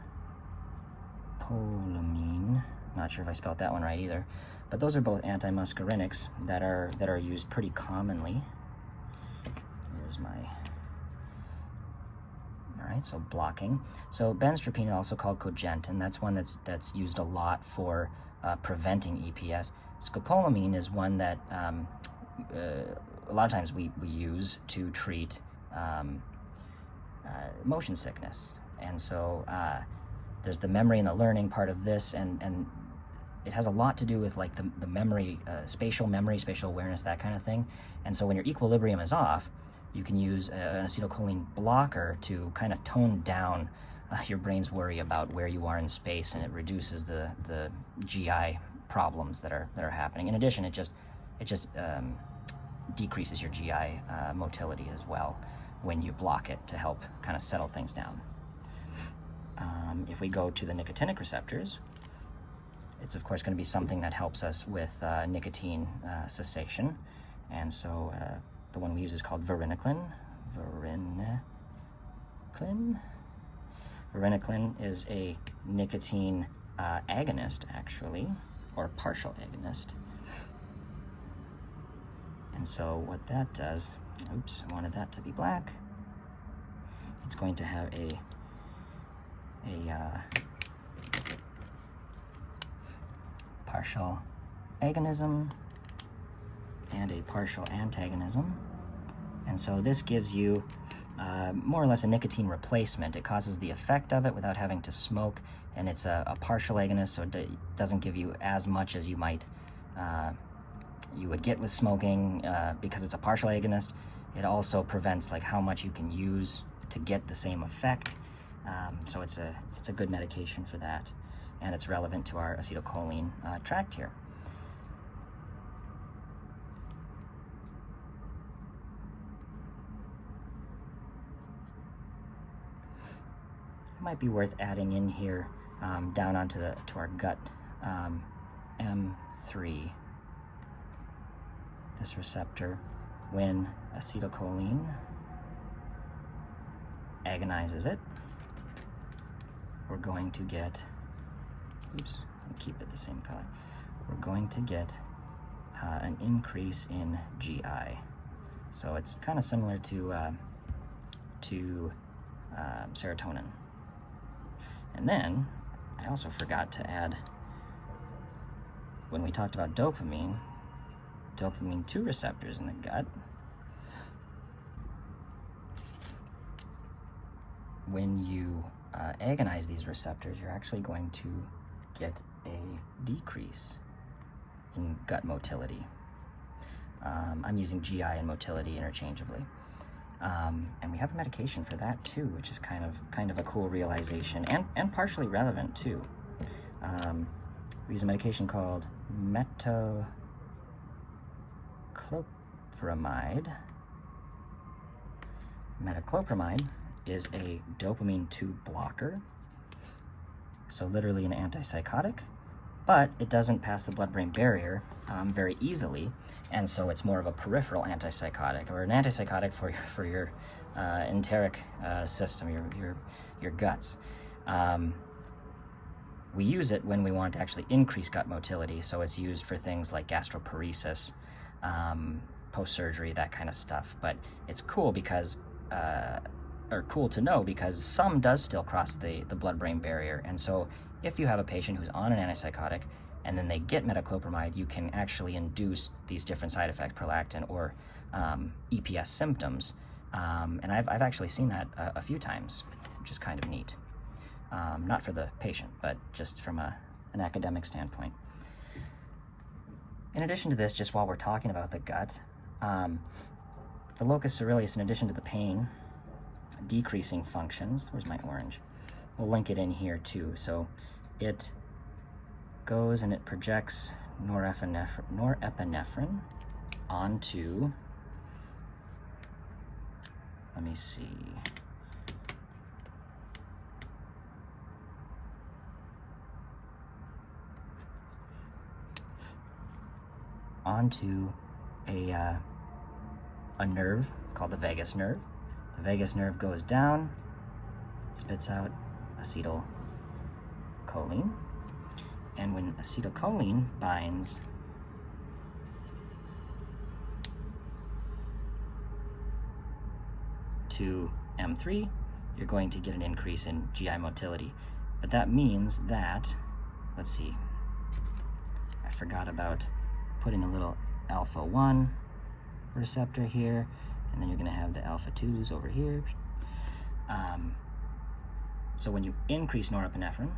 Not sure if I spelled that one right either. But those are both antimuscarinics that are used pretty commonly. Here's my... All right, so blocking. So benztropine, also called cogentin, that's one that's used a lot for preventing EPS. Scopolamine is one that a lot of times we use to treat motion sickness. And so there's the memory and the learning part of this, and it has a lot to do with like the memory, spatial memory, spatial awareness, that kind of thing. And so when your equilibrium is off, you can use an acetylcholine blocker to kind of tone down your brain's worry about where you are in space, and it reduces the GI problems that are happening. In addition, it just decreases your GI motility as well when you block it to help kind of settle things down. If we go to the nicotinic receptors, it's of course going to be something that helps us with nicotine cessation. And so the one we use is called varenicline. Varenicline is a nicotine agonist, actually, or partial agonist. And so what that does, oops, I wanted that to be black. It's going to have a partial agonism and a partial antagonism. And so this gives you more or less a nicotine replacement. It causes the effect of it without having to smoke, and it's a partial agonist, so it doesn't give you as much as you might you would get with smoking. Because it's a partial agonist, it also prevents like how much you can use to get the same effect. So it's a good medication for that, and it's relevant to our acetylcholine tract here. It might be worth adding in here down onto to our gut M3. This receptor, when acetylcholine agonizes it, we're going to get, oops, keep it the same color. We're going to get an increase in GI. So it's kind of similar to serotonin. And then I also forgot to add, when we talked about dopamine 2 receptors in the gut. When you agonize these receptors, you're actually going to get a decrease in gut motility. I'm using GI and motility interchangeably. And we have a medication for that too, which is kind of a cool realization, and partially relevant too. We use a medication called metoclopramide. Metoclopramide is a dopamine 2 blocker, so literally an antipsychotic, but it doesn't pass the blood-brain barrier very easily, and so it's more of a peripheral antipsychotic, or an antipsychotic for your enteric system, your guts. We use it when we want to actually increase gut motility, so it's used for things like gastroparesis, post-surgery, that kind of stuff. But it's cool because, or cool to know, because some does still cross the blood-brain barrier. And so if you have a patient who's on an antipsychotic and then they get metoclopramide, you can actually induce these different side effects, prolactin or EPS symptoms. And I've actually seen that a few times, which is kind of neat. Not for the patient, but just from an academic standpoint. In addition to this, just while we're talking about the gut, the locus coeruleus, in addition to the pain, decreasing functions, where's my orange? We'll link it in here too. So it goes and it projects norepinephrine onto, let me see, onto a nerve called the vagus nerve. The vagus nerve goes down, spits out acetylcholine, and when acetylcholine binds to M3, you're going to get an increase in GI motility. But that means that, let's see, I forgot about putting a little alpha 1 receptor here, and then you're going to have the alpha 2s over here. So when you increase norepinephrine,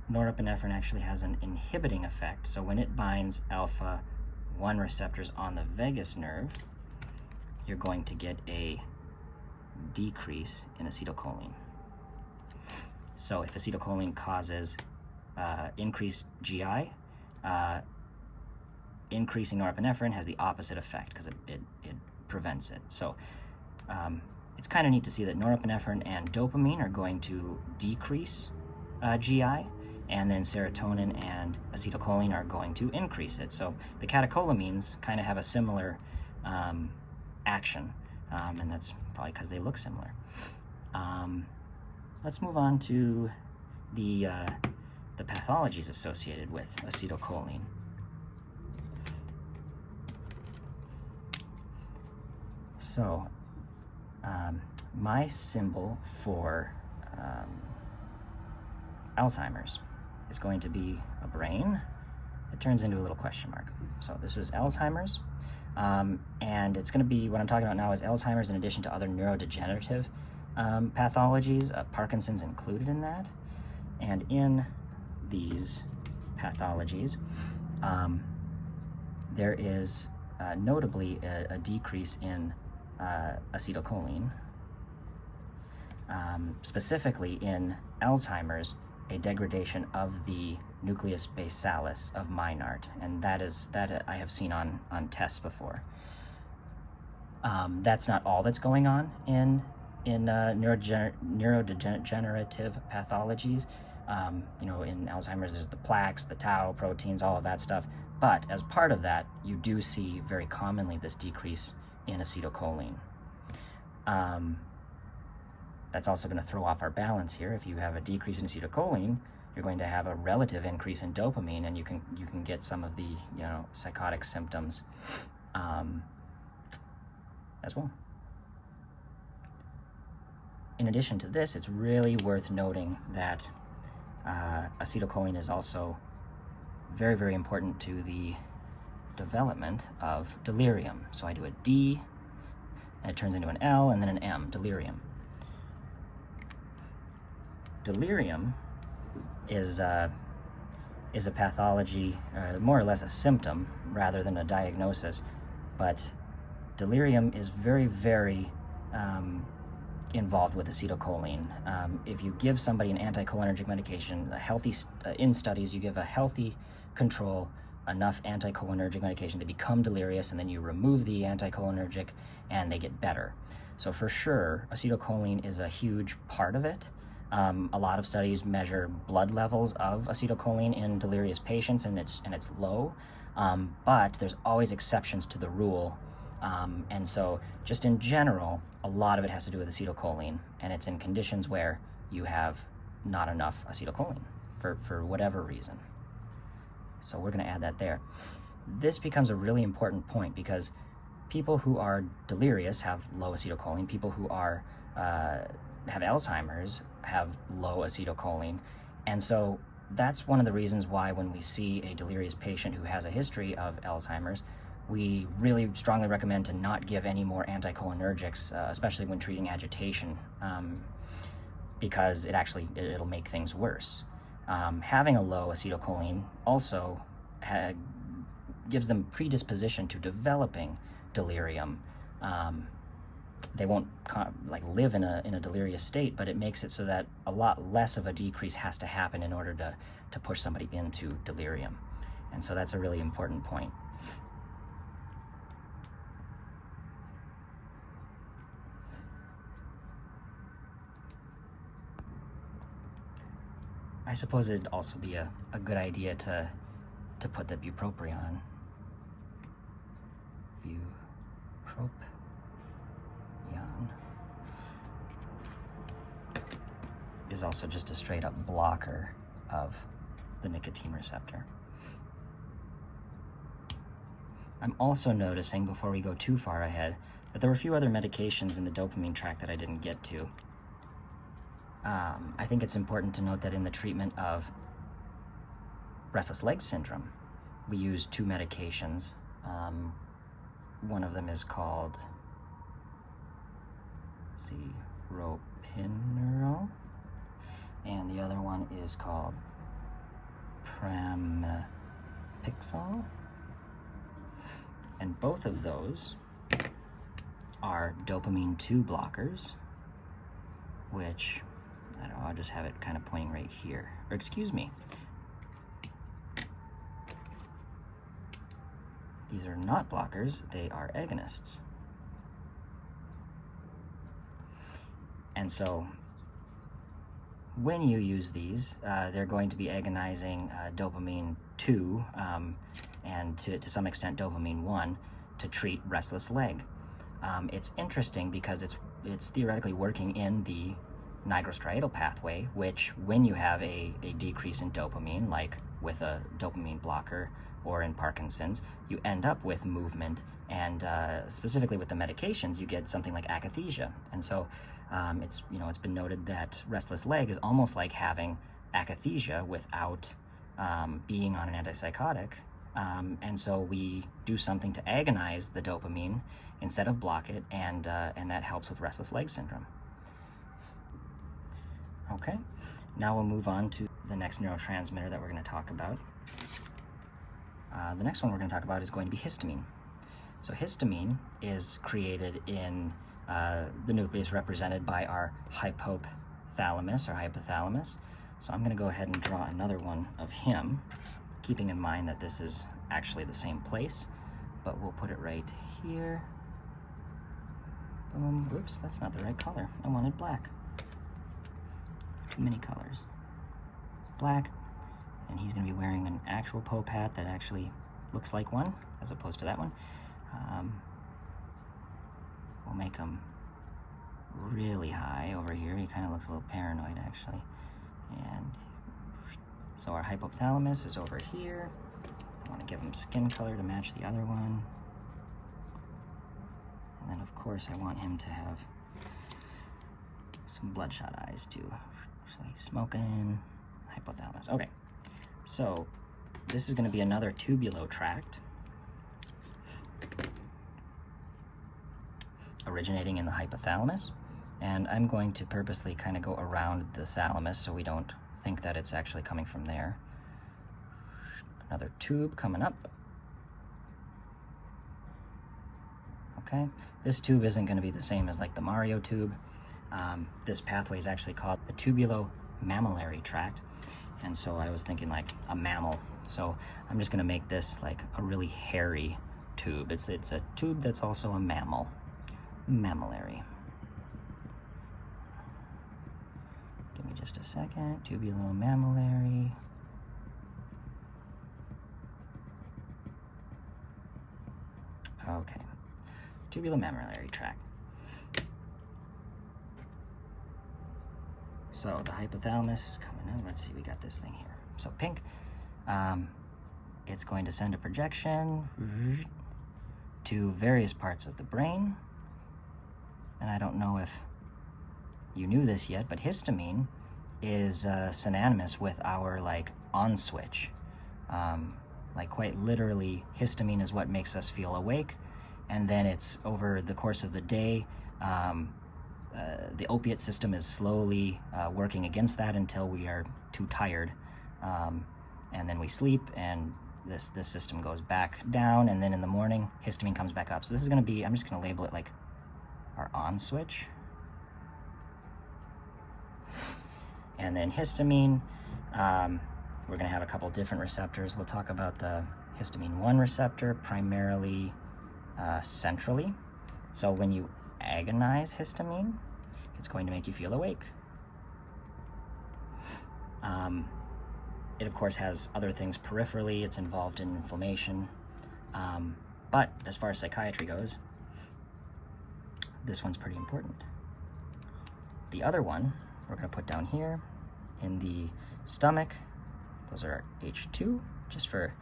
norepinephrine actually has an inhibiting effect. So when it binds alpha 1 receptors on the vagus nerve, you're going to get a decrease in acetylcholine. So if acetylcholine causes increased GI, increasing norepinephrine has the opposite effect because it prevents it. So it's kind of neat to see that norepinephrine and dopamine are going to decrease GI, and then serotonin and acetylcholine are going to increase it. So the catecholamines kind of have a similar action, and that's probably because they look similar. Let's move on to the pathologies associated with acetylcholine. So my symbol for Alzheimer's is going to be a brain that turns into a little question mark. So this is Alzheimer's, and it's going to be, what I'm talking about now is Alzheimer's in addition to other neurodegenerative pathologies, Parkinson's included in that. And in these pathologies, there is notably a decrease in acetylcholine, specifically in Alzheimer's, a degradation of the nucleus basalis of Minart, and that I have seen on tests before. That's not all that's going on in neurodegenerative pathologies. In Alzheimer's, there's the plaques, the tau proteins, all of that stuff. But as part of that, you do see very commonly this decrease in acetylcholine. That's also going to throw off our balance here. If you have a decrease in acetylcholine, you're going to have a relative increase in dopamine, and you can get some of the psychotic symptoms as well. In addition to this, it's really worth noting that acetylcholine is also very, very important to the development of delirium. So I do a D, and it turns into an L, and then an M, delirium. Delirium is a pathology, more or less a symptom rather than a diagnosis, but delirium is very, very involved with acetylcholine. If you give somebody an anticholinergic medication, in studies you give a healthy control enough anticholinergic medication, they become delirious, and then you remove the anticholinergic and they get better. So for sure, acetylcholine is a huge part of it. A lot of studies measure blood levels of acetylcholine in delirious patients, and it's low, but there's always exceptions to the rule. And so just in general, a lot of it has to do with acetylcholine, and it's in conditions where you have not enough acetylcholine for whatever reason. So we're going to add that there. This becomes a really important point because people who are delirious have low acetylcholine. People who are have Alzheimer's have low acetylcholine, and so that's one of the reasons why when we see a delirious patient who has a history of Alzheimer's, we really strongly recommend to not give any more anticholinergics, especially when treating agitation, because it'll make things worse. Having a low acetylcholine also gives them predisposition to developing delirium. They won't live in a delirious state, but it makes it so that a lot less of a decrease has to happen in order to push somebody into delirium. And so that's a really important point. I suppose it'd also be a good idea to put the bupropion. Bupropion is also just a straight up blocker of the nicotine receptor. I'm also noticing, before we go too far ahead, that there were a few other medications in the dopamine track that I didn't get to. I think it's important to note that in the treatment of restless leg syndrome, we use two medications. One of them is called, let's see, ropinirole, and the other one is called pramipixole. And both of those are dopamine 2 blockers, which, I don't know, I'll just have it kind of pointing right here. Or excuse me. These are not blockers, they are agonists. And so when you use these, they're going to be agonizing dopamine 2 and to some extent dopamine 1 to treat restless leg. It's interesting because it's theoretically working in the nigrostriatal pathway, which when you have a decrease in dopamine, like with a dopamine blocker or in Parkinson's, you end up with movement, and specifically with the medications, you get something like akathisia. And so it's been noted that restless leg is almost like having akathisia without being on an antipsychotic. And so we do something to agonize the dopamine instead of block it, and that helps with restless leg syndrome. Okay, now we'll move on to the next neurotransmitter that we're going to talk about. The next one we're going to talk about is going to be histamine. So histamine is created in the nucleus represented by our hypothalamus or hypothalamus. So I'm going to go ahead and draw another one of him, keeping in mind that this is actually the same place, but we'll put it right here. Boom. Oops, that's not the right color. I wanted black. Too many colors. Black. And he's going to be wearing an actual Pope hat that actually looks like one, as opposed to that one. We'll make him really high over here. He kind of looks a little paranoid, actually. And so our hypothalamus is over here. I want to give him skin color to match the other one. And then, of course, I want him to have some bloodshot eyes, too. So he's smoking. Hypothalamus. Okay. So this is going to be another tubulotract originating in the hypothalamus, and I'm going to purposely kind of go around the thalamus so we don't think that it's actually coming from there. Another tube coming up. Okay, this tube isn't going to be the same as like the Mario tube. This pathway is actually called the tubulomammillary tract. And so I was thinking like a mammal. So I'm just going to make this like a really hairy tube. It's a tube that's also a mammal. Mammillary. Give me just a second. Tubulomammillary. Okay. Tubulomammillary tract. So the hypothalamus is coming in. Let's see, we got this thing here. So pink, it's going to send a projection to various parts of the brain. And I don't know if you knew this yet, but histamine is synonymous with our like on switch. Like quite literally, histamine is what makes us feel awake. And then it's over the course of the day, the opiate system is slowly working against that until we are too tired, and then we sleep, and this system goes back down, and then in the morning histamine comes back up. So this is going to be, I'm just going to label it like our on switch. And then histamine, we're going to have a couple different receptors. We'll talk about the histamine 1 receptor primarily centrally. So when you agonize histamine, it's going to make you feel awake. It of course has other things peripherally. It's involved in inflammation, but as far as psychiatry goes, this one's pretty important. The other one we're going to put down here in the stomach. Those are H2, just for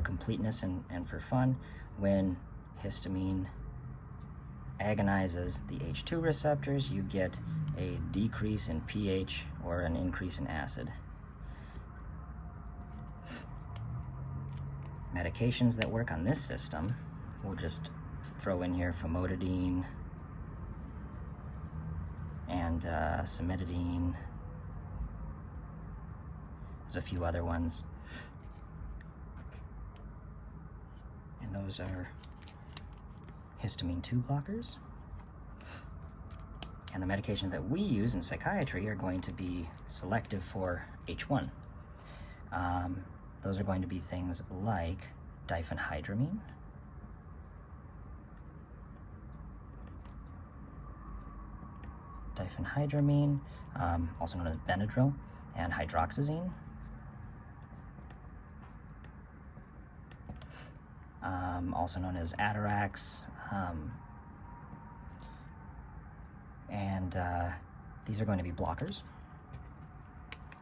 completeness and for fun. When histamine agonizes the H2 receptors, you get a decrease in pH or an increase in acid. medications that work on this system, we'll just throw in here famotidine and cimetidine. There's a few other ones. And those are histamine 2 blockers. And the medications that we use in psychiatry are going to be selective for H1. Those are going to be things like diphenhydramine, also known as Benadryl, and hydroxyzine. Also known as Atarax, and these are going to be blockers,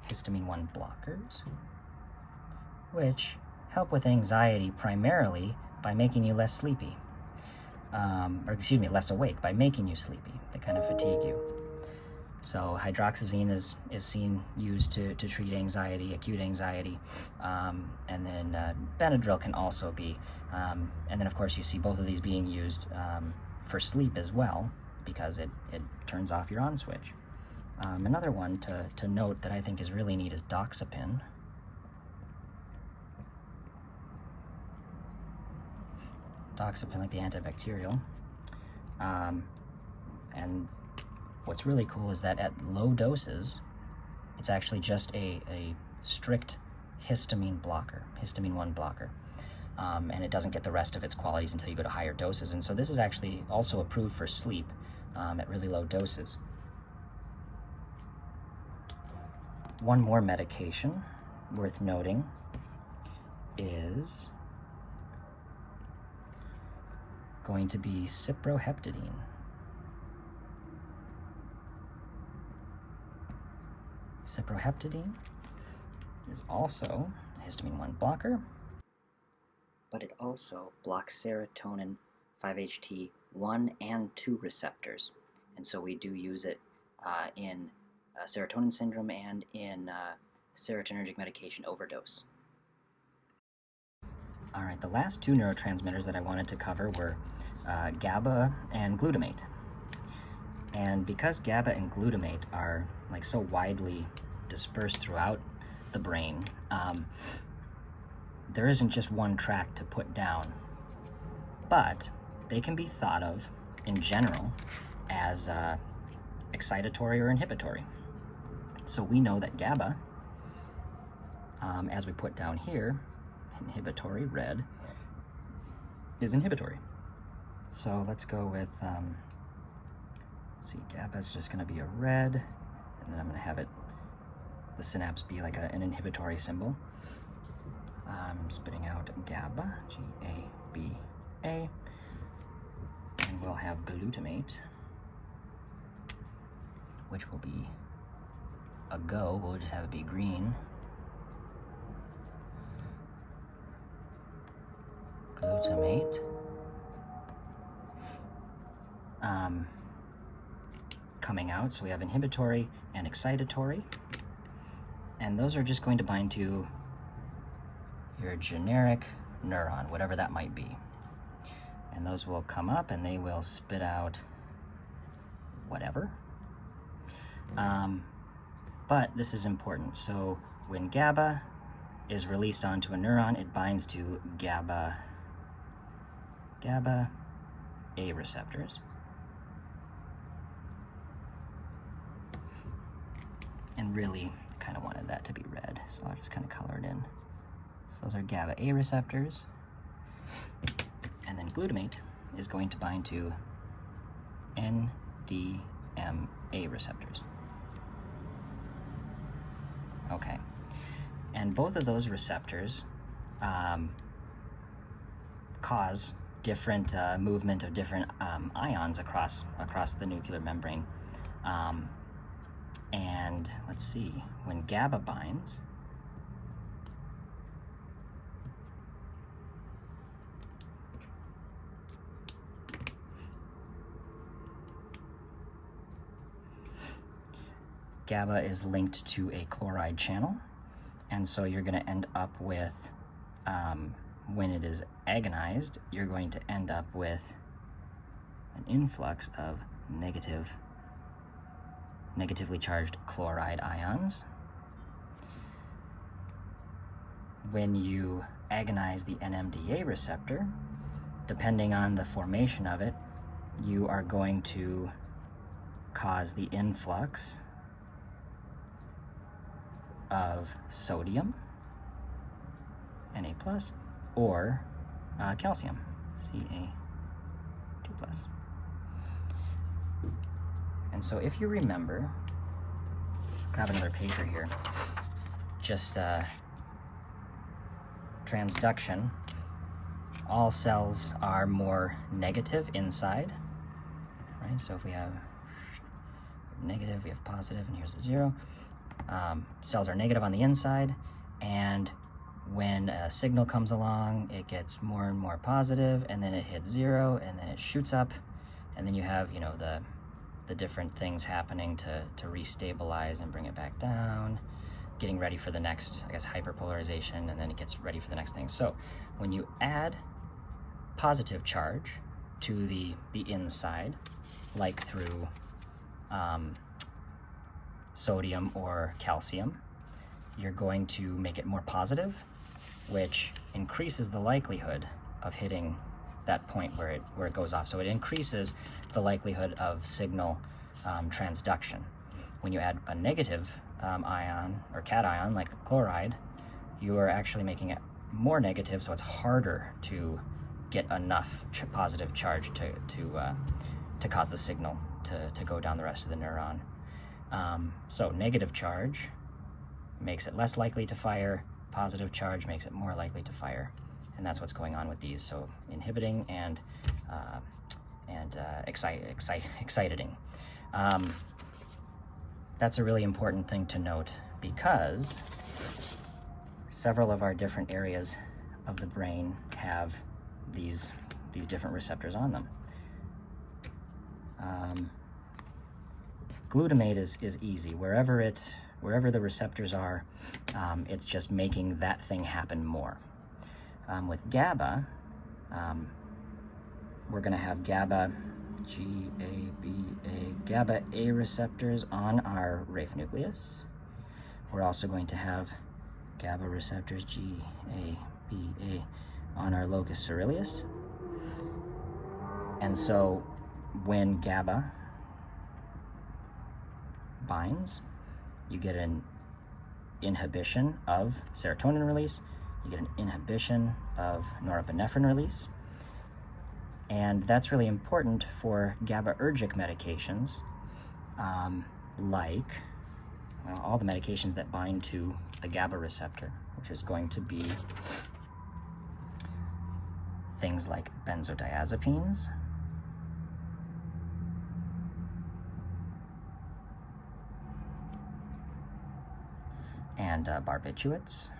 histamine 1 blockers, which help with anxiety primarily by making you less sleepy, less awake by making you sleepy. They kind of fatigue you. So hydroxyzine is used to treat anxiety, acute anxiety, and then Benadryl can also be, and then of course you see both of these being used for sleep as well, because it turns off your on switch. Another one to note that I think is really neat is doxepin. Doxepin, like the antibacterial. And what's really cool is that at low doses, it's actually just a strict histamine blocker, histamine 1 blocker. And it doesn't get the rest of its qualities until you go to higher doses. And so this is actually also approved for sleep at really low doses. One more medication worth noting is going to be cyproheptadine. Cyproheptadine is also a histamine 1 blocker, but it also blocks serotonin 5-HT1 and 2 receptors. And so we do use it in serotonin syndrome and in serotonergic medication overdose. All right, the last 2 neurotransmitters that I wanted to cover were GABA and glutamate. And because GABA and glutamate are like so widely dispersed throughout the brain, there isn't just one track to put down, but they can be thought of in general as excitatory or inhibitory. So we know that GABA, as we put down here, inhibitory, red, is inhibitory. So let's go with, let's see, GABA is just going to be a red, and then I'm going to have it, the synapse be like an inhibitory symbol. Spitting out GABA, G-A-B-A, and we'll have glutamate, which will be a go. We'll just have it be green. Glutamate. Coming out, so we have inhibitory and excitatory, and those are just going to bind to your generic neuron, whatever that might be. And those will come up and they will spit out whatever. But this is important. So when GABA is released onto a neuron, it binds to GABA A receptors. And really kind of wanted that to be red, so I'll just kind of color it in. So those are GABA A receptors. And then glutamate is going to bind to NDMA receptors. Okay. And both of those receptors cause different movement of different ions across the nuclear membrane. And let's see, when GABA binds, GABA is linked to a chloride channel, and so you're going to end up with when it is agonized, you're going to end up with an influx of negatively charged chloride ions. When you agonize the NMDA receptor, depending on the formation of it, you are going to cause the influx of sodium, Na+, or calcium, Ca2+. And so if you remember, grab another paper here, just transduction, all cells are more negative inside, right? So if we have negative, we have positive, and here's a 0. Cells are negative on the inside, and when a signal comes along, it gets more and more positive, and then it hits 0, and then it shoots up, and then you have, you know, the different things happening to restabilize and bring it back down, getting ready for the next, I guess, hyperpolarization, and then it gets ready for the next thing. So when you add positive charge to the inside, like through sodium or calcium, you're going to make it more positive, which increases the likelihood of hitting that point where it goes off. So it increases the likelihood of signal transduction. When you add a negative ion or cation like chloride, you are actually making it more negative, so it's harder to get enough positive charge to cause the signal to go down the rest of the neuron. So negative charge makes it less likely to fire, positive charge makes it more likely to fire. And that's what's going on with these. So inhibiting and exciting. That's a really important thing to note, because several of our different areas of the brain have these different receptors on them. Glutamate is easy. Wherever the receptors are, it's just making that thing happen more. With GABA, we're going to have GABA, GABA A receptors on our Rafe nucleus. We're also going to have GABA receptors, GABA, on our locus coeruleus. And so when GABA binds, you get an inhibition of serotonin release, you get an inhibition of norepinephrine release, and that's really important for GABAergic medications, like, well, all the medications that bind to the GABA receptor, which is going to be things like benzodiazepines, and barbiturates.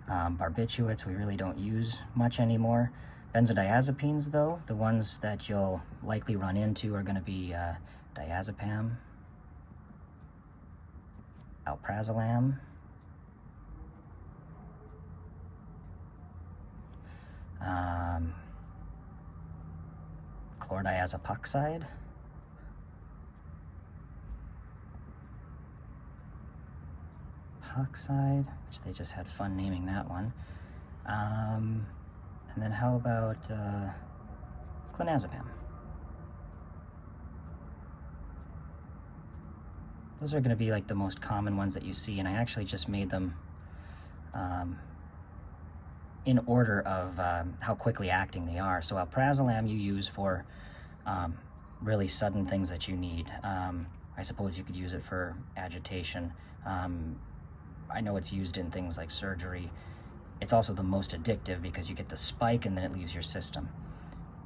Barbiturates we really don't use much anymore. Benzodiazepines, though, the ones that you'll likely run into are going to be diazepam, alprazolam, chlordiazepoxide, which they just had fun naming that one. And then how about clonazepam? Those are going to be like the most common ones that you see, and I actually just made them in order of how quickly acting they are. So alprazolam you use for really sudden things that you need. I suppose you could use it for agitation. I know it's used in things like surgery. It's also the most addictive because you get the spike and then it leaves your system.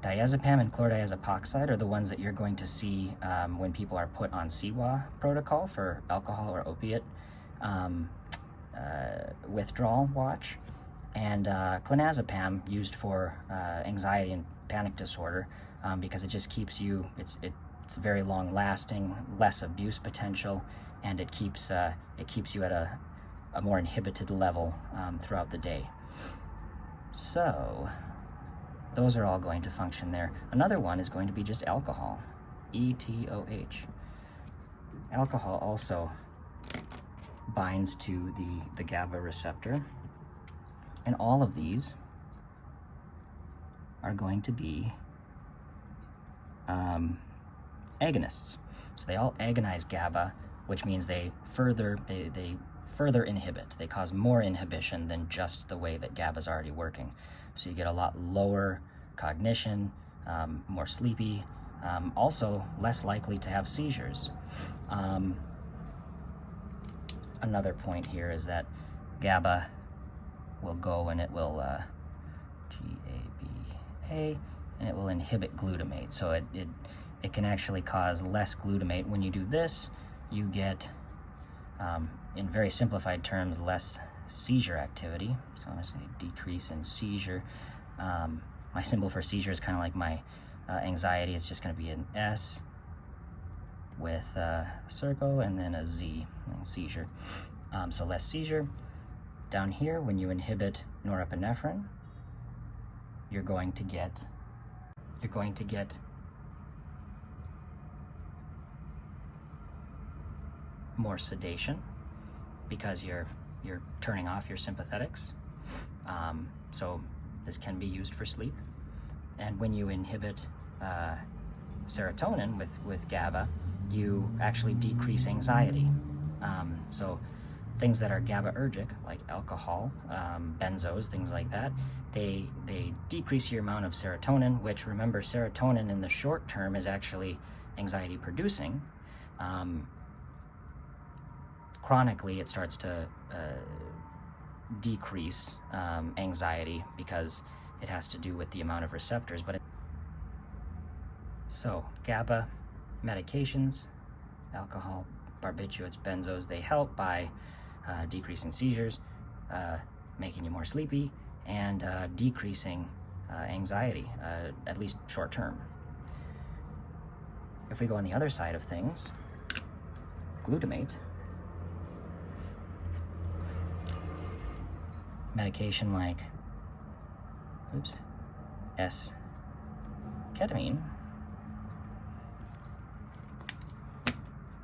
Diazepam and chlordiazepoxide are the ones that you're going to see when people are put on CWA protocol for alcohol or opiate withdrawal watch. And clonazepam used for anxiety and panic disorder because it just keeps you, it's very long lasting, less abuse potential, and it keeps you at a a more inhibited level throughout the day. So those are all going to function there. Another one is going to be just alcohol, ETOH. Alcohol also binds to the GABA receptor, and all of these are going to be agonists. So they all agonize GABA, which means they further inhibit. They cause more inhibition than just the way that GABA is already working. So you get a lot lower cognition, more sleepy, also less likely to have seizures. Another point here is that GABA will go and it will GABA, and it will inhibit glutamate. So it can actually cause less glutamate. When you do this, you get, in very simplified terms, less seizure activity. So I'm going to say decrease in seizure. My symbol for seizure is kind of like my anxiety. It's just going to be an S with a circle and then a Z, seizure. So less seizure. Down here, when you inhibit norepinephrine, you're going to get more sedation because you're turning off your sympathetics. So this can be used for sleep. And when you inhibit serotonin with GABA, you actually decrease anxiety. So things that are GABAergic, like alcohol, benzos, things like that, they decrease your amount of serotonin, which, remember, serotonin in the short term is actually anxiety producing. Chronically, it starts to decrease anxiety because it has to do with the amount of receptors. So GABA medications, alcohol, barbiturates, benzos, they help by decreasing seizures, making you more sleepy, and decreasing anxiety, at least short term. If we go on the other side of things, glutamate, medication like, S-ketamine,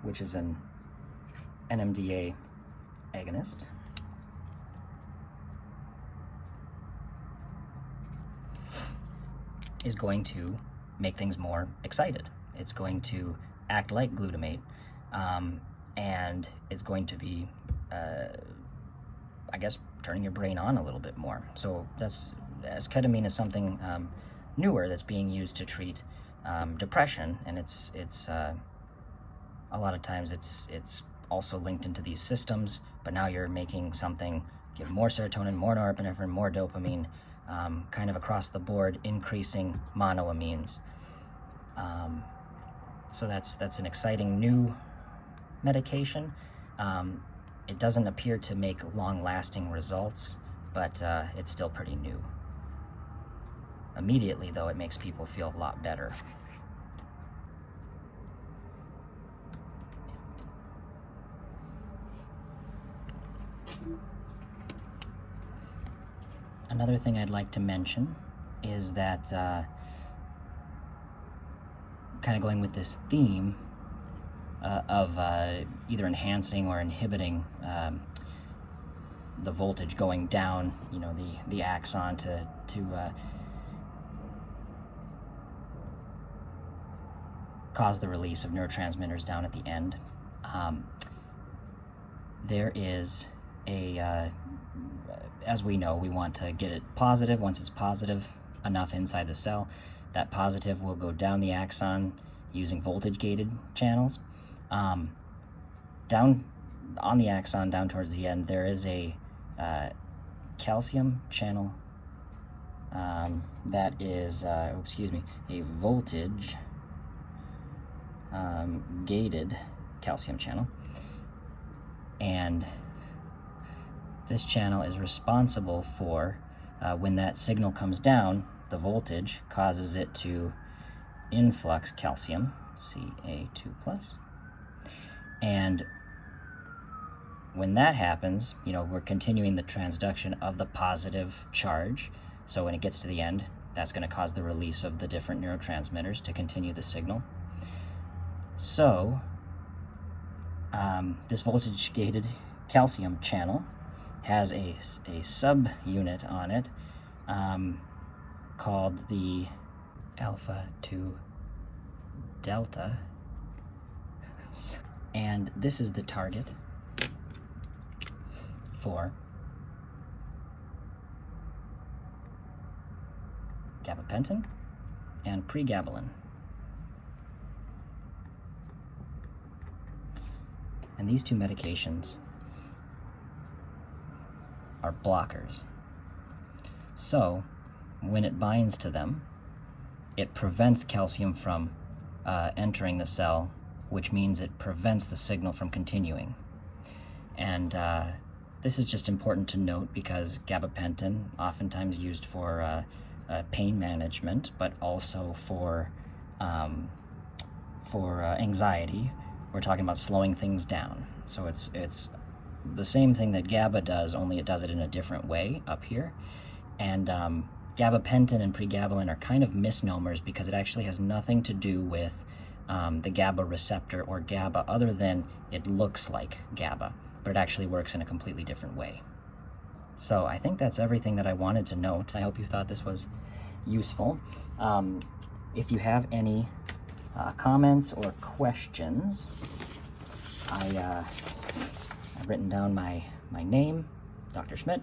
which is an NMDA agonist, is going to make things more excited. It's going to act like glutamate, and it's going to be, I guess, turning your brain on a little bit more. So ketamine is something newer that's being used to treat depression, and it's a lot of times it's also linked into these systems, but now you're making something give more serotonin, more norepinephrine, more dopamine, kind of across the board, increasing monoamines. So that's an exciting new medication. It doesn't appear to make long-lasting results, but it's still pretty new. Immediately, though, it makes people feel a lot better. Another thing I'd like to mention is that, kind of going with this theme of either enhancing or inhibiting the voltage going down, the axon to cause the release of neurotransmitters down at the end. There is as we know, we want to get it positive. Once it's positive enough inside the cell, that positive will go down the axon using voltage-gated channels. Down on the axon, down towards the end, there is a calcium channel that is, a voltage gated calcium channel. And this channel is responsible for, when that signal comes down, the voltage causes it to influx calcium, Ca2+. And when that happens, we're continuing the transduction of the positive charge. So when it gets to the end, that's going to cause the release of the different neurotransmitters to continue the signal. So this voltage-gated calcium channel has a subunit on it called the alpha to delta, and this is the target for gabapentin and pregabalin. And these two medications are blockers. So when it binds to them, it prevents calcium from entering the cell, which means it prevents the signal from continuing. And this is just important to note because gabapentin, oftentimes used for pain management, but also for anxiety. We're talking about slowing things down. So it's the same thing that GABA does, only it does it in a different way up here. And gabapentin and pregabalin are kind of misnomers because it actually has nothing to do with the GABA receptor or GABA, other than it looks like GABA, but it actually works in a completely different way. So I think that's everything that I wanted to note. I hope you thought this was useful. If you have any comments or questions, I've written down my name, Dr. Schmidt,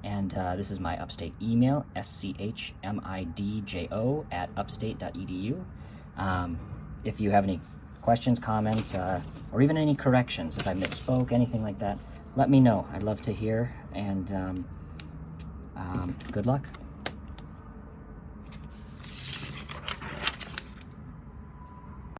and this is my Upstate email, schmidjo@upstate.edu. If you have any questions, comments, or even any corrections, if I misspoke, anything like that, let me know. I'd love to hear, and good luck.